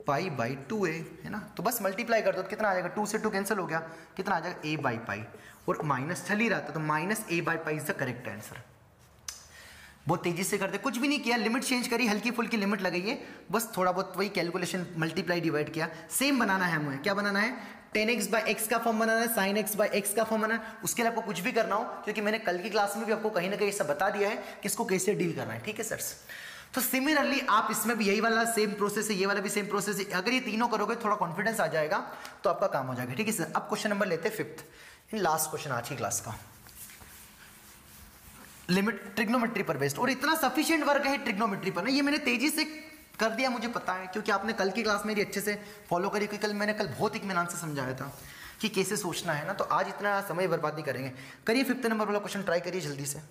pi by 2a, है ना। तो बस मल्टीप्लाई कर दो तो कितना आ जाएगा, 2 से 2 कैंसिल हो गया, कितना आ जाएगा, a बाई पाई, और माइनस चल ही रहा था, तो minus a by pi is the correct answer. बहुत तेजी से करते, कुछ भी नहीं किया, लिमिट चेंज करी, हल्की फुल्की लिमिट लगाइए, बस थोड़ा बहुत वही कैलकुलेशन, मल्टीप्लाई डिवाइड किया, सेम बनाना है हमें। क्या बनाना है, tan x बाई एक्स का फॉर्म बनाना है, sin x बाई एक्स का फॉर्म बनाना है। उसके लिए आपको कुछ भी करना हो, क्योंकि मैंने कल की क्लास में भी आपको कहीं ना कहीं सब बता दिया है कि इसको कैसे डील करना है, ठीक है सर। तो सिमिलरली आप इसमें भी यही वाला सेम प्रोसेस है, ये वाला भी सेम प्रोसेस है। अगर ये तीनों करोगे थोड़ा कॉन्फिडेंस आ जाएगा तो आपका काम हो जाएगा, ठीक है सर। अब क्वेश्चन नंबर लेते हैं 5th, इन लास्ट क्वेश्चन आज की क्लास का, लिमिट ट्रिग्नोमेट्री पर बेस्ड। और इतना सफिशिएंट वर्क है ट्रिग्नोमेट्री पर ना, ये मैंने तेजी से कर दिया, मुझे पता है, क्योंकि आपने कल की क्लास मेरी अच्छे से फॉलो करी, क्योंकि मैंने कल बहुत इत्मीनान से समझाया था कि कैसे सोचना है ना। तो आज इतना समय बर्बाद नहीं करेंगे। करिए 5th नंबर वाला क्वेश्चन ट्राई करिए जल्दी से।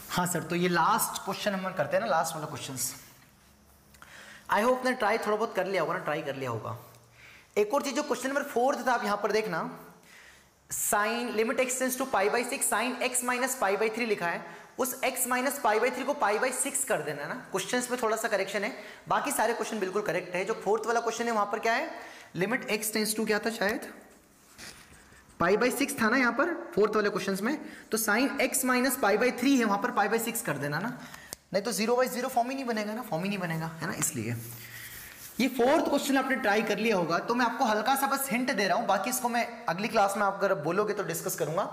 हाँ सर, तो ये लास्ट क्वेश्चन हम करते हैं ना, लास्ट वाला क्वेश्चन। आई होप ने ट्राई थोड़ा बहुत कर लिया होगा ना, ट्राई कर लिया होगा। एक और चीज, जो क्वेश्चन नंबर 4 था, आप यहां पर देखना, sine limit x tends to pi by 6, sine x minus pi by 3 लिखा है, उस x माइनस पाई बाई 3 को पाई बाई 6 कर देना है ना। क्वेश्चंस में थोड़ा सा करेक्शन है, बाकी सारे क्वेश्चन बिल्कुल करेक्ट है। जो 4th वाला क्वेश्चन है वहां पर क्या है, लिमिट x टेंस टू क्या था, शायद पाई बाई 6 था ना यहाँ पर 4th वाले क्वेश्चंस में, तो sine x minus pi by 3 है, वहां पर पाई बाई 6 कर देना ना, नहीं तो 0 बाई 0 फॉर्म ही नहीं बनेगा ना, फॉर्म ही नहीं बनेगा, है ना। इसलिए ये 4th क्वेश्चन आपने ट्राई कर लिया होगा, तो मैं आपको हल्का सा बस हिंट दे रहा हूं, बाकी इसको मैं अगली क्लास में आप अगर बोलोगे तो डिस्कस करूंगा।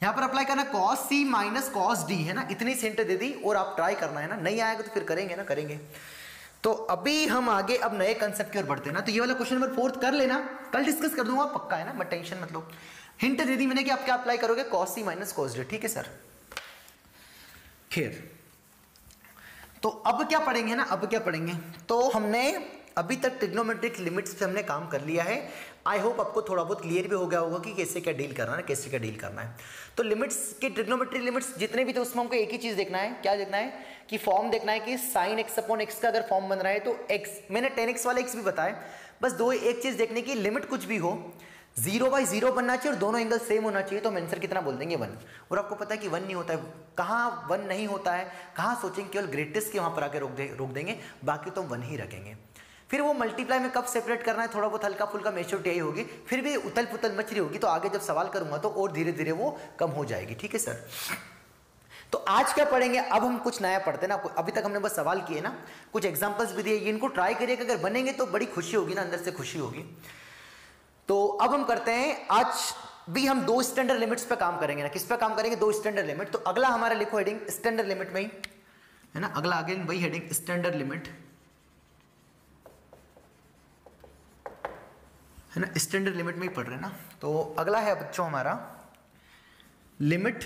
यहां पर अप्लाई करना cos c minus cos d, है ना, इतनी हिंट दे दी, और आप ट्राई करना है ना, नहीं आएगा तो फिर करेंगे ना, करेंगे। तो अभी हम आगे अब नए कंसेप्ट की ओर बढ़ते हैं ना। तो ये वाला क्वेश्चन नंबर 4th कर लेना, कल डिस्कस कर दूंगा, पक्का है ना, मत टेंशन मत लो। हिंट दे दी मैंने कि आप क्या अप्लाई करोगे, cos c minus cos d, ठीक है सर। खैर, तो अब क्या पढ़ेंगे ना, अब क्या पढ़ेंगे, तो हमने अभी तक ट्रिग्नोमेट्रिक लिमिट्स पे हमने काम कर लिया है। आई होप आपको थोड़ा बहुत क्लियर भी हो गया होगा कि कैसे क्या डील करना है, कैसे क्या डील करना है। तो लिमिट्स के ट्रिग्नोमेट्रिक लिमिट्स जितने भी थे उसमें हमको एक ही चीज देखना है, क्या देखना है कि फॉर्म देखना है कि साइन एक्स अपॉन एक्स का अगर फॉर्म बन रहा है तो एक्स, मैंने 10x वाला एक्स भी बताया, बस दो एक चीज देखने की, लिमिट कुछ भी हो, 0 बाई 0 बनना चाहिए और दोनों एंगल सेम होना चाहिए, तो हम आंसर कितना बोल देंगे 1। और आपको पता है कि 1 नहीं होता है, कहाँ 1 नहीं होता है, कहाँ सोचेंगे केवल ग्रेटेस्ट के वहाँ पर आके रोक देंगे, बाकी तो हम 1 ही रखेंगे। फिर वो मल्टीप्लाई में कब सेपरेट करना है, थोड़ा बहुत हल्का फुल्का मेच्योरिटी यही होगी, फिर भी उथल पुथल मच रही होगी, तो आगे जब सवाल करूंगा तो और धीरे धीरे वो कम हो जाएगी। ठीक है सर, तो आज क्या पढ़ेंगे, अब हम कुछ नया पढ़ते हैं ना। अभी तक हमने बस सवाल किए ना, कुछ एग्जांपल्स भी दिए, इनको ट्राई करिए, अगर बनेंगे तो बड़ी खुशी होगी ना, अंदर से खुशी होगी। तो अब हम करते हैं, आज भी हम 2 स्टैंडर्ड लिमिट्स पे काम करेंगे ना। किस पे काम करेंगे, 2 स्टैंडर्ड लिमिट। तो अगला हमारा लिखो हेडिंग स्टैंडर्ड लिमिट में ही है ना, अगला आगे वही हेडिंग स्टैंडर्ड लिमिट है ना, स्टैंडर्ड लिमिट में ही पढ़ रहे हैं ना। तो अगला है बच्चों हमारा limit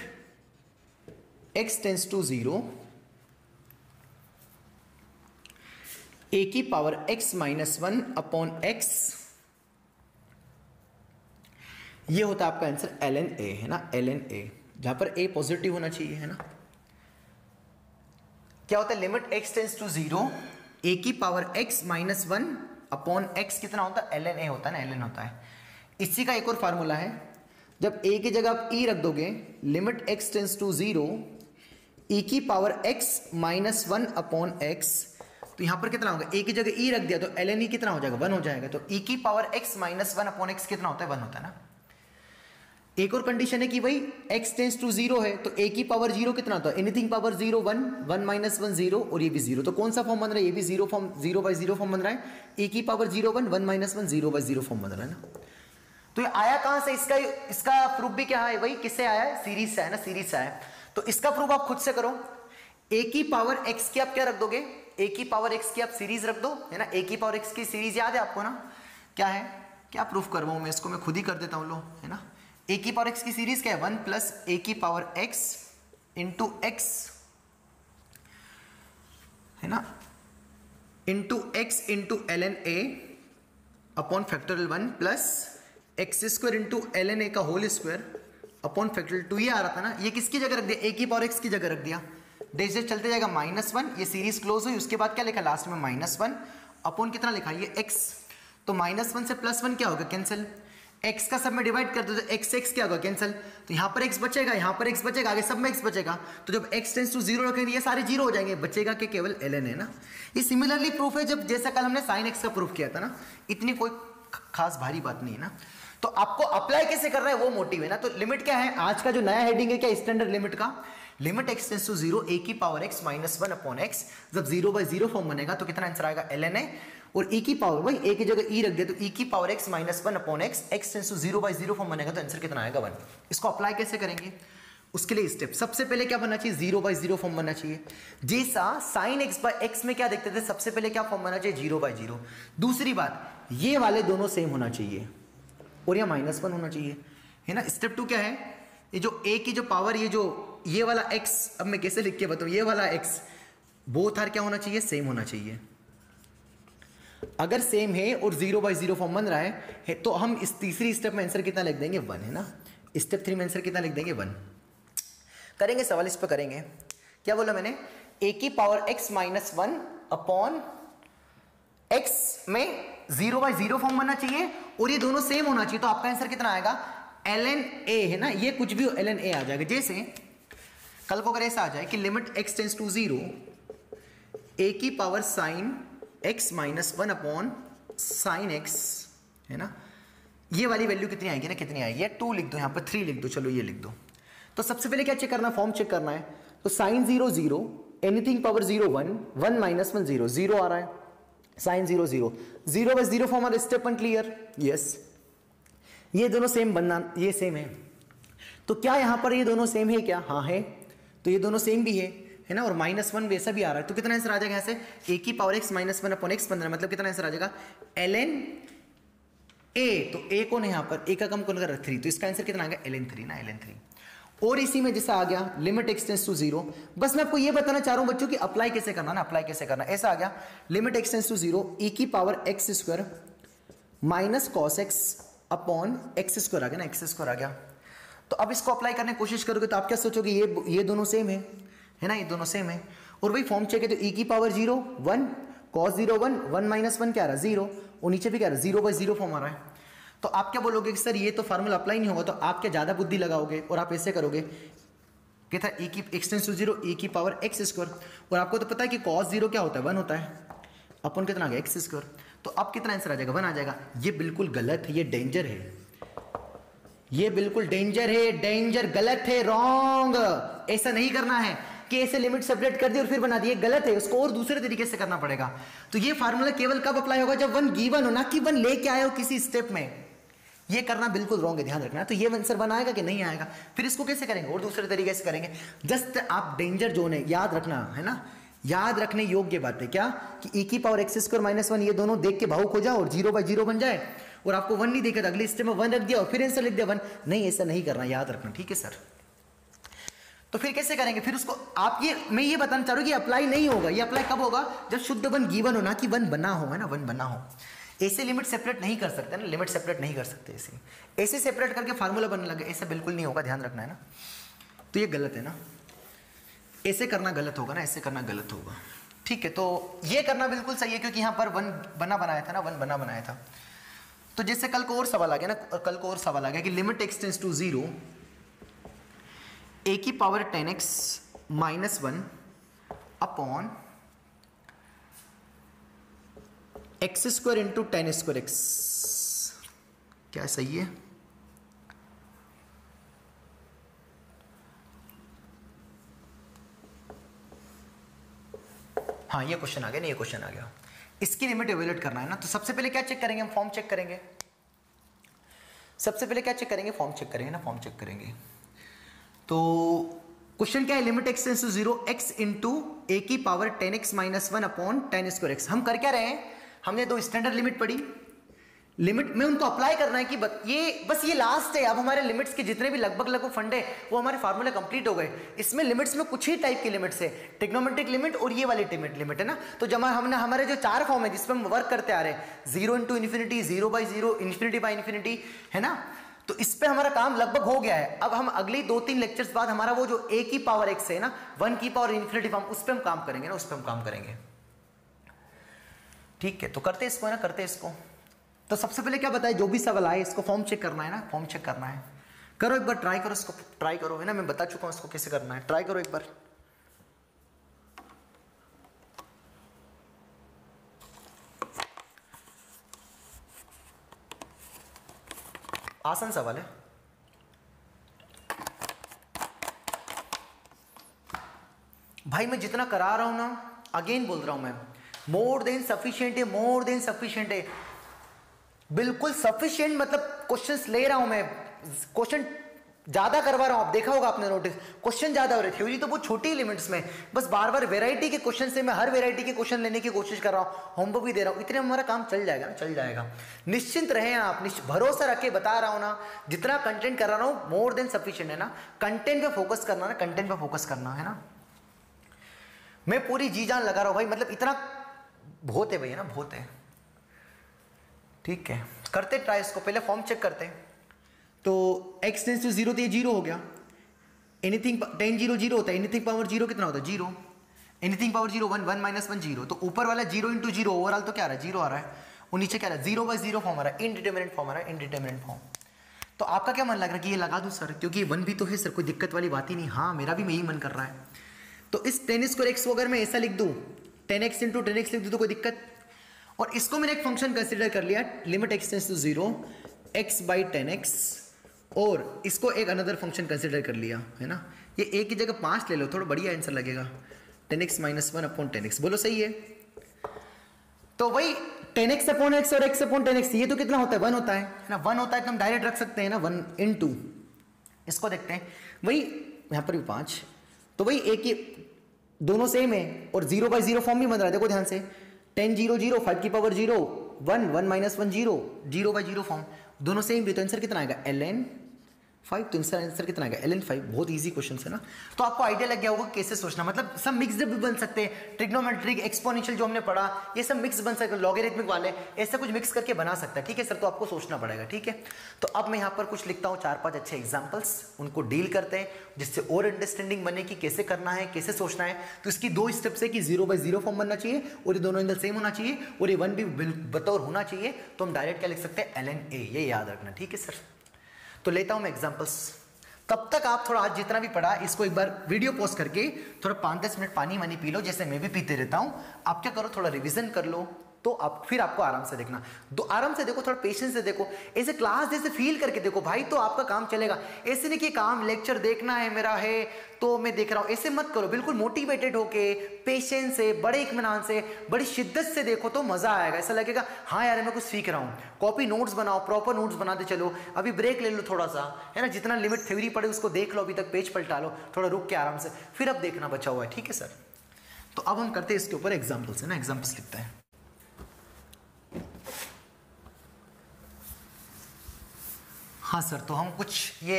x tends to 0 a की power x minus 1 upon x, ये होता है आपका आंसर ln a है ना, ln a, जहां पर a पॉजिटिव होना चाहिए है ना। क्या होता है, limit x tends to 0 a की power x minus 1 upon x कितना होता है, ln a होता है ना, ln होता है। इसी का एक और फार्मूला है, जब a की जगह आप e रख दोगे, limit x tends to 0 e की power x minus 1 upon x, तो यहां पर कितना होगा, a की जगह e रख दिया तो ln e कितना हो जाएगा, 1 हो जाएगा। तो e की power x minus 1 upon x कितना होता है, 1 होता है ना। एक और कंडीशन है कि भाई x टेंस टू 0 है, तो a की पावर 0 कितना होता है, एनीथिंग पावर 0 1, 1 माइनस 1 0, और ये भी 0, तो कौन सा फॉर्म बन रहा है, ये भी 0 फॉर्म, 0 बाई 0 फॉर्म बन रहा है। a की पावर 0 1, 1 माइनस 1 0 बाई 0 फॉर्म बन रहा है ना। तो ये आया कहां से, इसका प्रूफ भी क्या है भाई, किससे आया है, सीरीज से है ना, सीरीज से आया। तो इसका प्रूफ आप खुद से करो। a की पावर x की आप क्या रख दोगे, a की पावर x की आप सीरीज रख दो है ना। a की पावर x की सीरीज याद है आपको ना, क्या है, क्या प्रूफ करवाऊं मैं इसको, मैं खुद ही कर देता हूं लो है ना। a की पावर x की सीरीज क्या है, 1 प्लस a की पावर x इंटू x है ना, into x into ln a upon factorial 1 plus x square into ln a का होल स्क्वायर अपॉन फैक्टोरियल 2। ये आ रहा था ना, ये किसकी जगह रख दिया, a की पावर x की जगह रख दिया, जैसे चलते जाएगा -1, ये सीरीज क्लोज हुई, उसके बाद क्या लिखा लास्ट में -1 अपॉन कितना लिखा, ये x। तो -1 से +1 क्या होगा, कैंसिल, x का सब में डिवाइड कर दो तो x क्या होगा, कैंसिल। तो यहाँ पर x बचेगा, यहाँ पर x बचेगा, आगे सब में x बचेगा। तो जब x टेंस टू 0 रखेंगे ये सारे 0 हो जाएंगे, बचेगा कि केवल ln है ना। ये सिमिलरली प्रूफ है, जब जैसा कल हमने sin x का प्रूफ किया था ना, इतनी कोई खास भारी बात नहीं है ना। तो आपको अप्लाई कैसे कर रहा है वो मोटिव है ना। तो लिमिट क्या है, आज का जो नया हेडिंग है क्या, स्टैंडर्ड लिमिट का, limit x tends to 0 a की power x minus 1 upon x, जब 0 बाई 0 फॉर्म बनेगा तो कितना आंसर आएगा, ln a, और e की पावर, भाई a की जगह e रख दिया तो e की power x minus 1 upon x, x tends to 0 by 0 form बनेगा तो आंसर कितना आएगा, 1। इसको अप्लाई कैसे करेंगे, उसके लिए स्टेप, सबसे पहले क्या बनना चाहिए, 0 बाई 0 फॉर्म बनना चाहिए। जैसा साइन x बाई x में क्या देखते थे, सबसे पहले क्या फॉर्म बनना चाहिए, 0 बाई 0। दूसरी बात, ये वाले दोनों सेम होना चाहिए और यह -1 होना चाहिए है ना। स्टेप 2 क्या है, ये जो a की जो पावर, ये वाला x, अब मैं कैसे लिख के बताऊं, ये वाला x बोथ आर क्या होना चाहिए, सेम होना चाहिए। अगर सेम है और 0 बाई 0 फॉर्म बन रहा है तो हम इस तीसरी स्टेप में आंसर कितना लिख देंगे, 1 है ना। स्टेप 3 में आंसर कितना लिख देंगे, 1। करेंगे सवाल इस पर करेंगे, क्या बोला मैंने, a की power x minus 1 upon x में 0 बाई 0 फॉर्म बनना चाहिए और ये दोनों सेम होना चाहिए, तो आपका आंसर कितना आएगा, ln a है ना, ये कुछ भी हो ln a आ जाएगा। जैसे कल को अगर ऐसा आ जाए कि limit x tends to 0 a की power sine x minus 1 upon sine x है ना, ये वाली वैल्यू कितनी आएगी ना, कितनी आएगी, 2 लिख दो, यहाँ पर 3 लिख दो, चलो ये लिख दो। तो सबसे पहले क्या चेक करना है, फॉर्म चेक करना है। तो साइन 0 0, एनीथिंग पावर 0 1, 1 माइनस 1 0, 0 आ रहा है, sine 0 0, 0 by 0 form, step 1 clear, yes. ये दोनों सेम बनना, ये सेम है, तो क्या यहां पर ये दोनों सेम है क्या, हाँ है, तो ये दोनों सेम भी है ना, और -1 वैसा भी आ रहा है, तो कितना आंसर आ जाएगा, यहाँ से a की power x minus 1 upon x बन रहा है, मतलब कितना आंसर आ जाएगा, ln a, तो a कौन है यहाँ पर, a का कम कौन कर 3, तो इसका आंसर कितना आ गया, ln 3 ना, ln 3। और इसी में जैसा आ गया लिमिट x टेंस टू 0, बस मैं आपको ये बताना चाह रहा हूं बच्चों कि अप्लाई कैसे करना ना, अप्लाई कैसे करना। ऐसा आ गया limit x tends to 0 e की power x square minus cos x upon x square आ गया ना, x स्क्वायर आ गया। तो अब इसको अप्लाई करने की कोशिश करोगे तो आप क्या सोचोगे, ये दोनों सेम है ना, ये दोनों सेम है, और वही फॉर्म चेक है तो e की पावर 0 1 cos 0 1, 1 माइनस 1 क्या आ रहा है 0, और नीचे भी क्या आ रहा है 0 बाई 0 फॉर्म आ रहा है। तो आप क्या बोलोगे कि सर ये तो फार्मूला अप्लाई नहीं होगा, तो आप क्या ज्यादा बुद्धि लगाओगे और आप ऐसे करोगे कि था e की x टेंस टू 0 e की पावर x स्क्वायर, और आपको तो पता है कि cos 0 क्या होता है, 1 होता है, अपन कितना आ गया x स्क्वायर, तो अब कितना आंसर आ जाएगा, 1 आ जाएगा। ये बिल्कुल गलत है, ये डेंजर है, ये बिल्कुल डेंजर है, डेंजर, गलत है, रॉन्ग। ऐसा नहीं करना है कि ऐसे लिमिट सेपरेट कर दी और फिर बना दी, गलत है, उसको और दूसरे तरीके से करना पड़ेगा। तो ये फार्मूला केवल कब अप्लाई होगा, जब 1 गिवन हो, ना कि 1 लेके आए हो किसी स्टेप में। ये करना बिल्कुल रॉन्ग है, ध्यान रखना। तो ये आंसर बनाएगा कि नहीं आएगा, फिर इसको कैसे करेंगे, और दूसरे तरीके से करेंगे। जस्ट आप डेंजर जोन है, याद रखना है ना, याद रखने योग्य बात है क्या, कि e की पावर x स्क्वायर माइनस 1 ये दोनों देख के भावुक हो जाओ और 0/0 बन जाए, और आपको 1 नहीं देखा तो अगले स्टेप में 1 रख दिया और फिर आंसर लिख दिया 1, नहीं, ऐसा नहीं करना, याद रखना, ठीक है सर। तो फिर कैसे करेंगे, फिर उसको आप मैं ये बताना चाह रहा हूं कि अप्लाई नहीं होगा, ये अप्लाई कब होगा, जब शुद्ध 1 गिवन हो, ना कि 1 बना हो, है ना, 1 बना हो। ऐसे लिमिट सेपरेट नहीं कर सकते ना, लिमिट सेपरेट नहीं कर सकते, ऐसे सेपरेट करके फार्मूला बनने लगे, ऐसा बिल्कुल नहीं होगा, ध्यान रखना है ना। तो ये गलत है ना, ऐसे करना गलत होगा ना, ऐसे करना गलत होगा, ठीक है। तो ये करना बिल्कुल सही है, क्योंकि यहाँ पर 1 बना बनाया था ना, 1 बना बनाया था। तो जैसे कल को और सवाल आ गया ना, कल को और सवाल आ गया कि limit x tends to 0 a की power 10x minus 1 upon x square into 10 square x, क्या सही है, हाँ ये क्वेश्चन आ गया ना, ये क्वेश्चन आ गया। इसकी लिमिट इवैल्यूएट करना है ना, तो सबसे पहले क्या चेक करेंगे हम, फॉर्म चेक करेंगे। सबसे पहले क्या चेक करेंगे, फॉर्म चेक करेंगे ना, फॉर्म चेक करेंगे। तो क्वेश्चन क्या है, limit x tends to 0 x into A की power 10x minus 1 upon 10 square x। हम कर क्या रहे हैं, हमने 2 स्टैंडर्ड लिमिट पढ़ी, लिमिट में उनको अप्लाई करना है कि बस ये लास्ट है। अब हमारे लिमिट्स के जितने भी लगभग फंड है वो हमारे फार्मूले कंप्लीट हो गए। इसमें लिमिट्स में कुछ ही टाइप की लिमिट्स है, ट्रिग्नोमेट्रिक लिमिट और ये वाली लिमिट है ना। तो जब हमने हमारे जो 4 फॉर्म है जिस पर हम वर्क करते आ रहे हैं, 0 into infinity, 0/0, infinity by infinity, है ना, तो इस पे हमारा काम लगभग हो गया है। अब हम अगली 2-3 लेक्चर्स बाद हमारा वो जो a की पावर x है ना, 1 की पावर इन्फिनिटी फॉर्म, उस पे हम काम करेंगे ना, उस पे हम काम करेंगे, ठीक है। तो करते इसको है ना, करते इसको। तो सबसे पहले क्या बताया, जो भी सवाल आए इसको फॉर्म चेक करना है ना, फॉर्म चेक करना है। करो एक बार, ट्राई करो इसको, ट्राई करो, है ना, मैं बता चुका हूं इसको कैसे करना है, ट्राई करो एक बार। आसान सवाल है, भाई मैं जितना करा रहा हूं ना, अगेन बोल रहा हूं मैं, मोर देन सफिशिएंट है, मोर देन सफिशिएंट है, बिल्कुल सफिशिएंट, मतलब क्वेश्चंस ले रहा हूं मैं, क्वेश्चन ज्यादा करवा रहा हूं। आप देखा होगा आपने नोटिस, क्वेश्चन ज्यादा हो रहे, थ्योरी तो बहुत छोटी लिमिट्स में, बस बार बार वैरायटी के क्वेश्चन से मैं हर वैरायटी के क्वेश्चन लेने की कोशिश कर रहा हूं, होमवर्क भी दे रहा हूं, इतने में हमारा काम चल जाएगा ना, चल जाएगा। निश्चिंत रहे आप, भरोसा रखे, बता रहा हूं ना, जितना कंटेंट कर रहा हूं मोर देन सफिशिएंट है ना। कंटेंट पे फोकस करना ना, कंटेंट पे फोकस करना है ना। मैं पूरी जी जान लगा रहा हूं भाई, मतलब इतना बहुत है भैया ना, बहुत है, ठीक है। करते ट्राई इसको, पहले फॉर्म चेक करते हैं। तो x टेंस टू 0 तो ये 0 हो गया, एनीथिंग 10 0 0 होता है, एनीथिंग पावर 0 कितना होता है, 0, एनीथिंग पावर 0 1 1 माइनस 1 0, तो ऊपर वाला 0 इंटू 0 ओवरऑल तो क्या आ रहा है, 0 आ रहा है, और नीचे क्या आ रहा है, 0/0 फॉर्म आ रहा है, इनडिटरमिनेट फॉर्म आ रहा है, इनडिटरमिनेट फॉर्म। तो आपका क्या मन लग रहा है कि ये लगा दूं सर, क्योंकि 1 भी तो है सर, कोई दिक्कत वाली बात ही नहीं। हाँ मेरा भी यही मन कर रहा है। तो इस 10 स्क्वायर x को अगर मैं ऐसा लिख दूं, 10x इंटू 10x लिख दूं तो कोई दिक्कत, और इसको मैंने एक फंक्शन कंसिडर कर लिया, limit x tends to 0 x/10x, और इसको एक अनदर फंक्शन कंसिडर कर लिया, है ना। ये एक की जगह 5 ले लो, थोड़ा बढ़िया आंसर लगेगा, 10x माइनस 1 अपॉन 10x, बोलो सही है। तो वही 10x अपॉन x और x अपॉन 10x, ये तो कितना होता है, 1 होता है ना, 1 होता है तो हम डायरेक्ट रख सकते हैं ना, 1 इंटू, इसको देखते हैं, वही यहाँ पर भी 5, तो वही एक ही, दोनों सेम है, और 0/0 फॉर्म भी बन रहा है, देखो ध्यान से, 10 0 0, 5 की पावर 0 1 1 माइनस 1 0, 0/0 फॉर्म, दोनों सेम भी, तो आंसर कितना आएगा, ln 5, तो इसका आंसर कितना आएगा ln 5। बहुत इजी क्वेश्चन है ना। तो आपको आइडिया लग गया होगा कैसे सोचना, मतलब सब मिक्स्ड भी बन सकते हैं, ट्रिग्नोमेट्रिक, एक्सपोनेंशियल जो हमने पढ़ा ये सब मिक्स बन सकते हैं, लॉगरिथमिक वाले ऐसा कुछ मिक्स करके बना सकता है। ठीक है सर, तो आपको सोचना पड़ेगा। ठीक है, तो अब मैं यहाँ पर कुछ लिखता हूँ 4-5 अच्छे एग्जाम्पल्स, उनको डील करते हैं जिससे और अंडरस्टैंडिंग बने कि कैसे करना है, कैसे सोचना है। तो इसकी 2 स्टेप्स है कि 0/0 फॉर्म बनना चाहिए और ये दोनों एंगल सेम होना चाहिए और ये 1 भी बतौर होना चाहिए। तो हम डायरेक्ट क्या लिख सकते हैं ln a, ये याद रखना। ठीक है सर, तो लेता हूं मैं एग्जांपल्स। तब तक आप थोड़ा आज जितना भी पढ़ा इसको एक बार वीडियो पॉज करके थोड़ा 5-10 मिनट पानी वानी पी लो, जैसे मैं भी पीते रहता हूं। आप क्या करो, थोड़ा रिवीजन कर लो, तो आप फिर आपको आराम से देखना, आराम से देखो, थोड़ा पेशेंस से देखो, ऐसे क्लास जैसे फील करके देखो भाई, तो आपका काम चलेगा। ऐसे नहीं कि काम लेक्चर देखना है मेरा है तो मैं देख रहा हूं, ऐसे मत करो। बिल्कुल मोटिवेटेड होके, पेशेंस से, बड़े इत्मीनान से, बड़ी शिद्दत से देखो तो मजा आएगा। ऐसा लगेगा हाँ यार मैं कुछ सीख रहा हूँ। कॉपी नोट्स बनाओ, प्रॉपर नोट्स बनाते चलो। अभी ब्रेक ले लो थोड़ा सा, है ना, जितना लिमिट थ्योरी पढ़े उसको देख लो, अभी तक पेज पलटा लो, थोड़ा रुक के आराम से, फिर अब देखना बचा हुआ है। ठीक है सर, तो अब हम करते हैं इसके ऊपर एग्जाम्पल्स, है ना, एग्जाम्पल्स लिखते हैं। हाँ सर, तो हम कुछ ये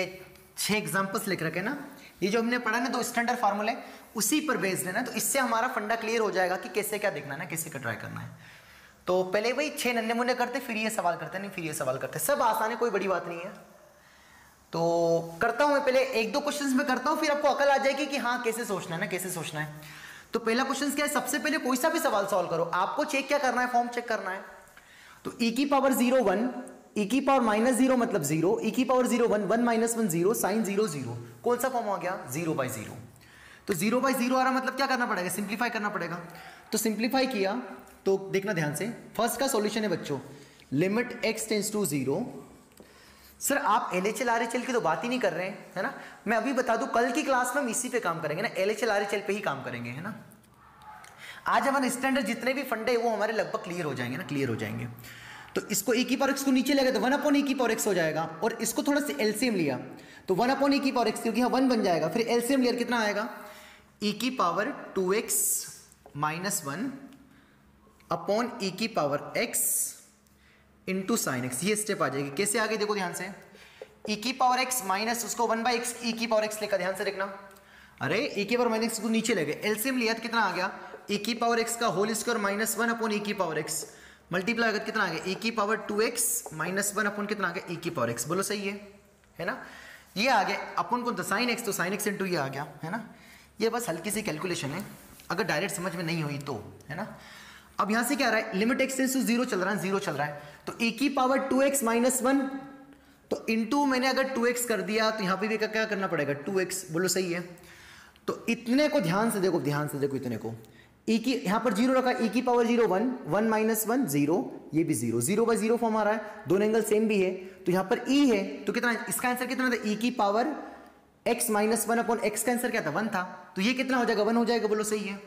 6 एग्जांपल्स लिख रखे ना, ये जो हमने पढ़ा ना 2 स्टैंडर्ड फार्मूले उसी पर बेस्ड है ना, तो इससे हमारा फंडा क्लियर हो जाएगा कि कैसे क्या देखना है ना, कैसे क्या ट्राई करना है। तो पहले वही 6 नन्हे मुन्ने करते, फिर ये सवाल करते, नहीं फिर ये सवाल करते, सब आसान है, कोई बड़ी बात नहीं है। तो करता हूं मैं पहले 1-2 क्वेश्चंस में करता हूं, फिर आपको अकल आ जाएगी कि हाँ कैसे सोचना है ना, कैसे सोचना है। तो पहला क्वेश्चन क्या है, सबसे पहले कोई सा भी सवाल सॉल्व करो, आपको चेक क्या करना है, फॉर्म चेक करना है। तो e की पावर 0 1, e की पावर -0 मतलब 0, e की पावर 0 1, 1 - 1 0, sin 0 0, कौन सा फॉर्म हो गया 0/0। तो 0/0 आ रहा मतलब क्या करना पड़ेगा, सिंप्लीफाई करना पड़ेगा। तो सिंप्लीफाई किया तो देखना ध्यान से, फर्स्ट का सॉल्यूशन है बच्चों, limit x tends to 0। Sir आप LHL RHL की तो बात ही नहीं कर रहे हैं, है ना। मैं अभी बता दूं, कल की क्लास में हम इसी पे काम करेंगे ना, LHL RHL पे ही काम करेंगे, है ना। आज हमारे स्टैंडर्ड जितने भी फंडे वो हमारे लगभग क्लियर हो जाएंगे ना, क्लियर हो जाएंगे। तो इसको e की पावर x को नीचे लगा तो 1/e की पावर x हो जाएगा, और इसको थोड़ा सा एलसीएम लिया तो 1/e की पावर x, क्योंकि यहाँ 1 बन जाएगा, फिर एलसीएम लिया कितना आएगा, e की पावर 2x - 1 अपॉन e की power x into sine x। ये स्टेप आ जाएगी, कैसे आगे देखो ध्यान से, e की पावर x माइनस उसको 1/x e की पावर x लेकर, ध्यान से देखना, अरे e की पावर -x को नीचे लगे, एलसीएम लिया तो कितना आ गया, e की पावर x का होल स्क्वायर -1 अपॉन e की पावर x, मल्टीप्लाई अगर कितना आ गया, e की पावर 2x - 1 अपॉन कितना आ गया, e की पावर x। बोलो सही है ना। ये आ गया अपन को साइन x, तो साइन x इंटू ये आ गया, है ना। ये बस हल्की सी कैलकुलेशन है, अगर डायरेक्ट समझ में नहीं हुई तो, है ना। अब यहां से क्या आ रहा है, लिमिट x टेंड्स टू 0 चल रहा है, 0 चल रहा है, तो e की पावर 2x - 1, तो इंटू मैंने अगर 2x कर दिया तो यहाँ पे भी क्या करना पड़ेगा 2x। बोलो सही है। तो इतने को ध्यान से देखो, ध्यान से देखो, इतने को e की यहाँ पर 0 रखा, e की पावर 0 1, 1 - 1 0, ये भी 0, 0/0 फॉर्म आ रहा है, दोनों एंगल सेम भी है, तो यहाँ पर e है तो कितना, इसका आंसर कितना था, e की पावर x - 1 अपॉन x का आंसर क्या था 1 था, तो ये कितना हो जाएगा 1 हो जाएगा। बोलो सही है।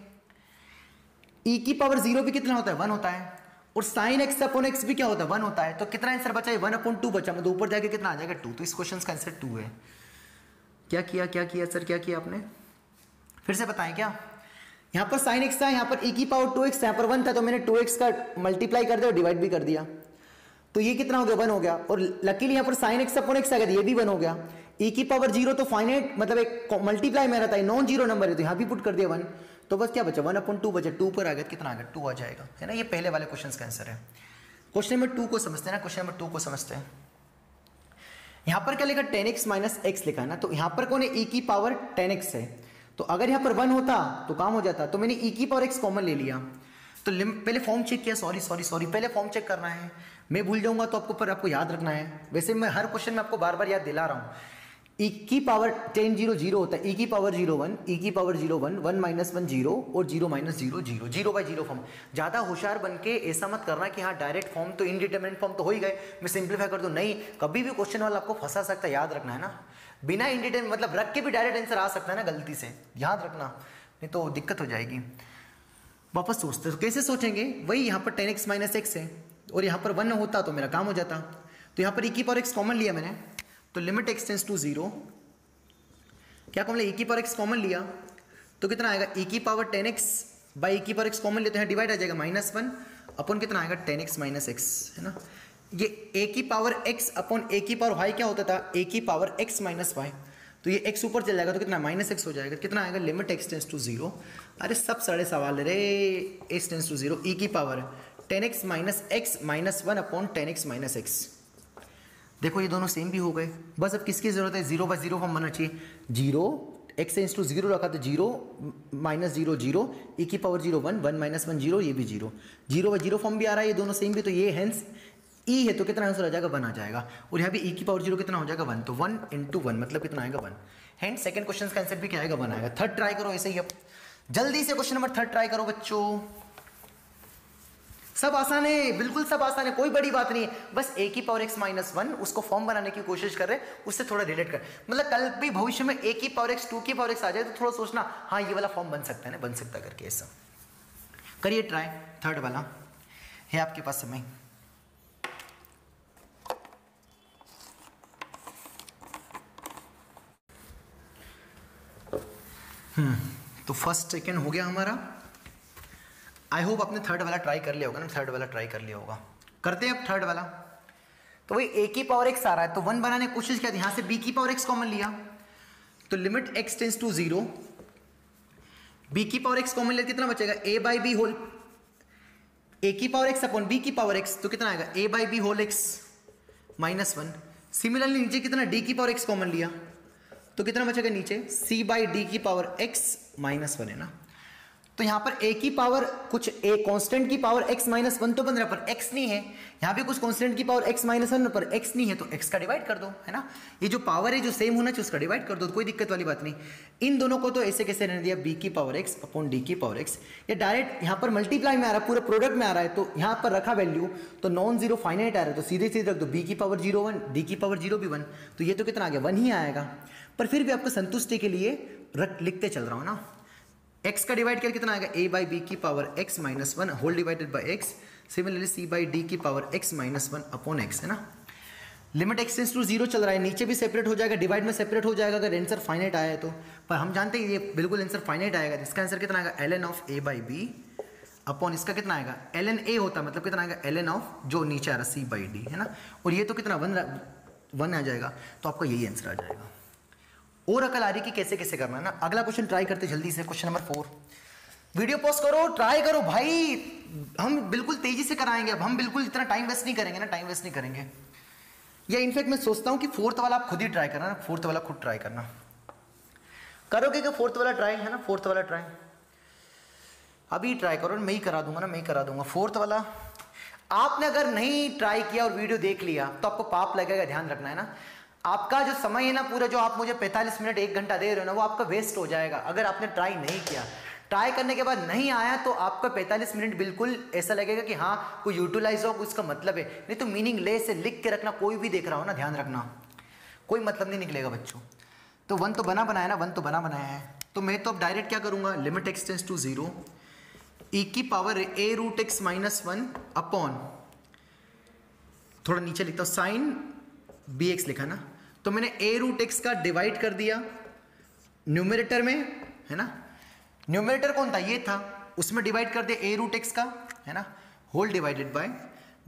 e की पावर 0 भी कितना होता है 1 होता है, और साइन x अपॉन x भी क्या होता है 1 होता है, तो कितना आंसर बचा है 1/2 बचा, मतलब ऊपर जाके कितना आ जाएगा 2। तो इस क्वेश्चन का आंसर 2 है। क्या किया सर, क्या किया आपने, फिर से बताएं क्या। यहाँ पर sin x था, यहाँ पर e की पावर 2x, यहाँ पर 1 था, तो मैंने 2x का मल्टीप्लाई कर दिया और डिवाइड भी कर दिया, तो ये कितना हो गया 1 हो गया, और लकीली यहाँ पर sin x अपॉन x आ गया, ये भी 1 हो गया। e की पावर 0 तो फाइनाइट मतलब एक मल्टीप्लाई में रहता है, नॉन जीरो नंबर है, तो यहाँ भी पुट कर दिया 1, तो बस क्या बचा 1/2 बचा, 2 पर आ गया, कितना आ गया 2 आ जाएगा, है ना। ये पहले वाले क्वेश्चन का आंसर है। क्वेश्चन नंबर 2 को समझते हैं ना, क्वेश्चन नंबर 2 को समझते हैं। यहाँ पर क्या लिखा 10x - x लिखा है ना, तो यहाँ पर कौन है, e की पावर 10x है, तो अगर यहाँ पर 1 होता तो काम हो जाता, तो मैंने e की पावर x कॉमन ले लिया, तो पहले फॉर्म चेक किया, सॉरी पहले फॉर्म चेक करना है, मैं भूल जाऊंगा तो आपको पर आपको याद रखना है। वैसे मैं हर क्वेश्चन में आपको बार बार याद दिला रहा हूँ, e की पावर 10 0 0 होता है, e की पावर 0 1, e की पावर 0 1, 1 - 1 0 और 0 - 0 0, 0/0 फॉर्म। ज़्यादा होशियार बन के ऐसा मत करना कि हाँ डायरेक्ट फॉर्म तो इनडिटरमिनेट फॉर्म तो हो ही गए, मैं सिंप्लीफाई कर दूँ, नहीं, कभी भी क्वेश्चन वाला आपको फंसा सकता है, याद रखना है ना। बिना इनडिटरमिनेट मतलब रख के भी डायरेक्ट आंसर आ सकता है ना गलती से, याद रखना, नहीं तो दिक्कत हो जाएगी। वापस सोचते तो कैसे सोचेंगे, वही यहाँ पर 10x - x है, और यहाँ पर 1 होता तो मेरा काम हो जाता, तो यहाँ पर e की पावर x कॉमन लिया मैंने, तो लिमिट x टेंड्स टू 0, क्या कॉमन लिया, e की पावर x कॉमन लिया तो कितना आएगा, e की पावर 10x बाई e की पावर x कॉमन लेते हैं, डिवाइड आ जाएगा -1 अपन कितना आएगा 10x - x, है ना। ये ए की पावर एक्स अपॉन ए की पावर वाई क्या होता था, ए की पावर एक्स माइनस वाई, तो ये एक्स ऊपर चल जाएगा तो कितना माइनस एक्स हो जाएगा, कितना आएगा limit x tends to zero. अरे सब सारे सवाल रे, x tends to zero, e की power 10x minus x minus 1 upon 10x minus x. देखो ये दोनों सेम भी हो गए, बस अब किसकी जरूरत है, 0/0 फॉर्म बनना चाहिए। 0 x टेंस टू 0 रखा तो 0 माइनस 0 0, ई की पावर 0 1 1 माइनस 1 0, ये भी 0 0/0 फॉर्म भी आ रहा है, ये दोनों सेम भी, तो ये हेंस ई है तो कितना आंसर आ जाएगा 1 आ जाएगा। और यहाँ भी ई की पावर 0 कितना हो जाएगा 1, तो 1 × 1 मतलब कितना आएगा 1। हेंस सेकंड क्वेश्चन का आंसर भी क्या आएगा 1 आएगा। थर्ड ट्राई करो ऐसे ही, अब जल्दी से क्वेश्चन नंबर 3 ट्राई करो बच्चों। सब आसान है, बिल्कुल सब आसान है, कोई बड़ी बात नहीं है, बस ए की पावर एक्स माइनस 1 उसको फॉर्म बनाने की कोशिश कर रहे हैं, उससे थोड़ा रिलेट कर, मतलब कल भी भविष्य में ए की पावर एक्स 2 की पावर एक्स आ जाए तो थोड़ा सोचना हाँ ये वाला फॉर्म बन सकता है ना, बन सकता करके ऐसा करिए ट्राई। थर्ड वाला है आपके पास समय। तो फर्स्ट सेकेंड हो गया हमारा। आई होप आपने थर्ड वाला ट्राई कर लिया होगा ना, थर्ड वाला ट्राई कर लिया होगा। करते हैं अब थर्ड वाला। तो वही ए की पावर एक्स आ रहा है तो 1 बनाने की कोशिश किया, यहां से बी की पावर एक्स कॉमन लिया तो limit x tends to 0, b की पावर एक्स कॉमन लिया कितना बचेगा a/b होल, ए की पावर एक्स अपॉन बी की पावर एक्स तो कितना आएगा a/b whole x minus 1। Similarly नीचे कितना डी की पावर एक्स कॉमन लिया तो कितना बचेगा नीचे c/d की पावर x माइनस 1 है ना। तो यहां पर a की पावर कुछ a कांस्टेंट की पावर x माइनस 1 तो बन रहा है पर x नहीं है, यहां पे कुछ कांस्टेंट की पावर x माइनस 1 पर x नहीं है तो x का डिवाइड कर दो, है ना। ये जो पावर है जो सेम होना चाहिए उसका डिवाइड कर दो, तो कोई दिक्कत वाली बात नहीं। इन दोनों को तो ऐसे कैसे रहने दिया b की पावर x अपॉन d की पावर x, ये डायरेक्ट यहां पर मल्टीप्लाई में आ रहा है, पूरे प्रोडक्ट में आ रहा है, तो यहां पर रखा वैल्यू तो नॉन जीरो फाइनाइट आ रहा है तो सीधे सीधे रख दो b की पावर 0 1, d की पावर 0 भी 1, तो ये तो कितना आ गया 1 ही आएगा। पर फिर भी आपको संतुष्टि के लिए लिखते चल रहा हूं ना, x का डिवाइड करके कितना आएगा a/b की power x minus 1 whole divided by x, similarly c/d की power x minus 1 upon x, है ना। लिमिट x टेंस टू 0 चल रहा है, नीचे भी सेपरेट हो जाएगा, डिवाइड में सेपरेट हो जाएगा अगर आंसर फाइनाइट आया है तो, पर हम जानते हैं ये बिल्कुल आंसर फाइनाइट आएगा। इसका आंसर कितना आएगा ln ऑफ a/b अपॉन इसका कितना आएगा ln a होता है मतलब कितना आएगा ln ऑफ जो नीचे आ रहा c/d, है ना। और ये तो कितना 1 आ जाएगा, तो आपका यही आंसर आ जाएगा। और अकल आ रही कि कैसे कैसे करना है ना। अगला क्वेश्चन ट्राई करते जल्दी से, क्वेश्चन नंबर 4। वीडियो पॉज करो, ट्राई करो भाई, हम बिल्कुल तेजी से कराएंगे, अब हम बिल्कुल इतना टाइम वेस्ट नहीं करेंगे ना, टाइम वेस्ट नहीं करेंगे। या इनफैक्ट मैं सोचता हूं कि 4th वाला आप खुद ही ट्राई करना ना, 4th वाला खुद ट्राई करना। करोगे क्या 4th वाला ट्राई, है ना, 4th वाला ट्राई अभी ट्राई करो, मैं ही करा दूंगा ना, मैं ही करा दूंगा 4th वाला। आपने अगर नहीं ट्राई किया और वीडियो देख लिया तो आपको पाप लगेगा, ध्यान रखना है ना। आपका जो समय है ना पूरा, जो आप मुझे 45 मिनट 1 घंटा दे रहे हो ना, वो आपका वेस्ट हो जाएगा अगर आपने ट्राई नहीं किया। ट्राई करने के बाद नहीं आया तो आपका 45 मिनट बिल्कुल ऐसा लगेगा कि हाँ कोई यूटिलाइज हो, उसका मतलब है, नहीं तो मीनिंगलेस से लिख के रखना, कोई भी देख रहा हो ना ध्यान रखना, कोई मतलब नहीं निकलेगा बच्चों। तो 1 तो बना बनाया ना, 1 तो बना बनाया है, तो मैं तो अब डायरेक्ट क्या करूंगा, limit x tends to 0 e की पावर a√x माइनस 1 अपॉन, थोड़ा नीचे लिखता हूं साइन bx लिखा ना, तो मैंने a√x का डिवाइड कर दिया न्यूमरेटर में, है ना। न्यूमरेटर कौन था, ये था, उसमें डिवाइड कर दिया a√x का, है ना, होल डिवाइडेड बाय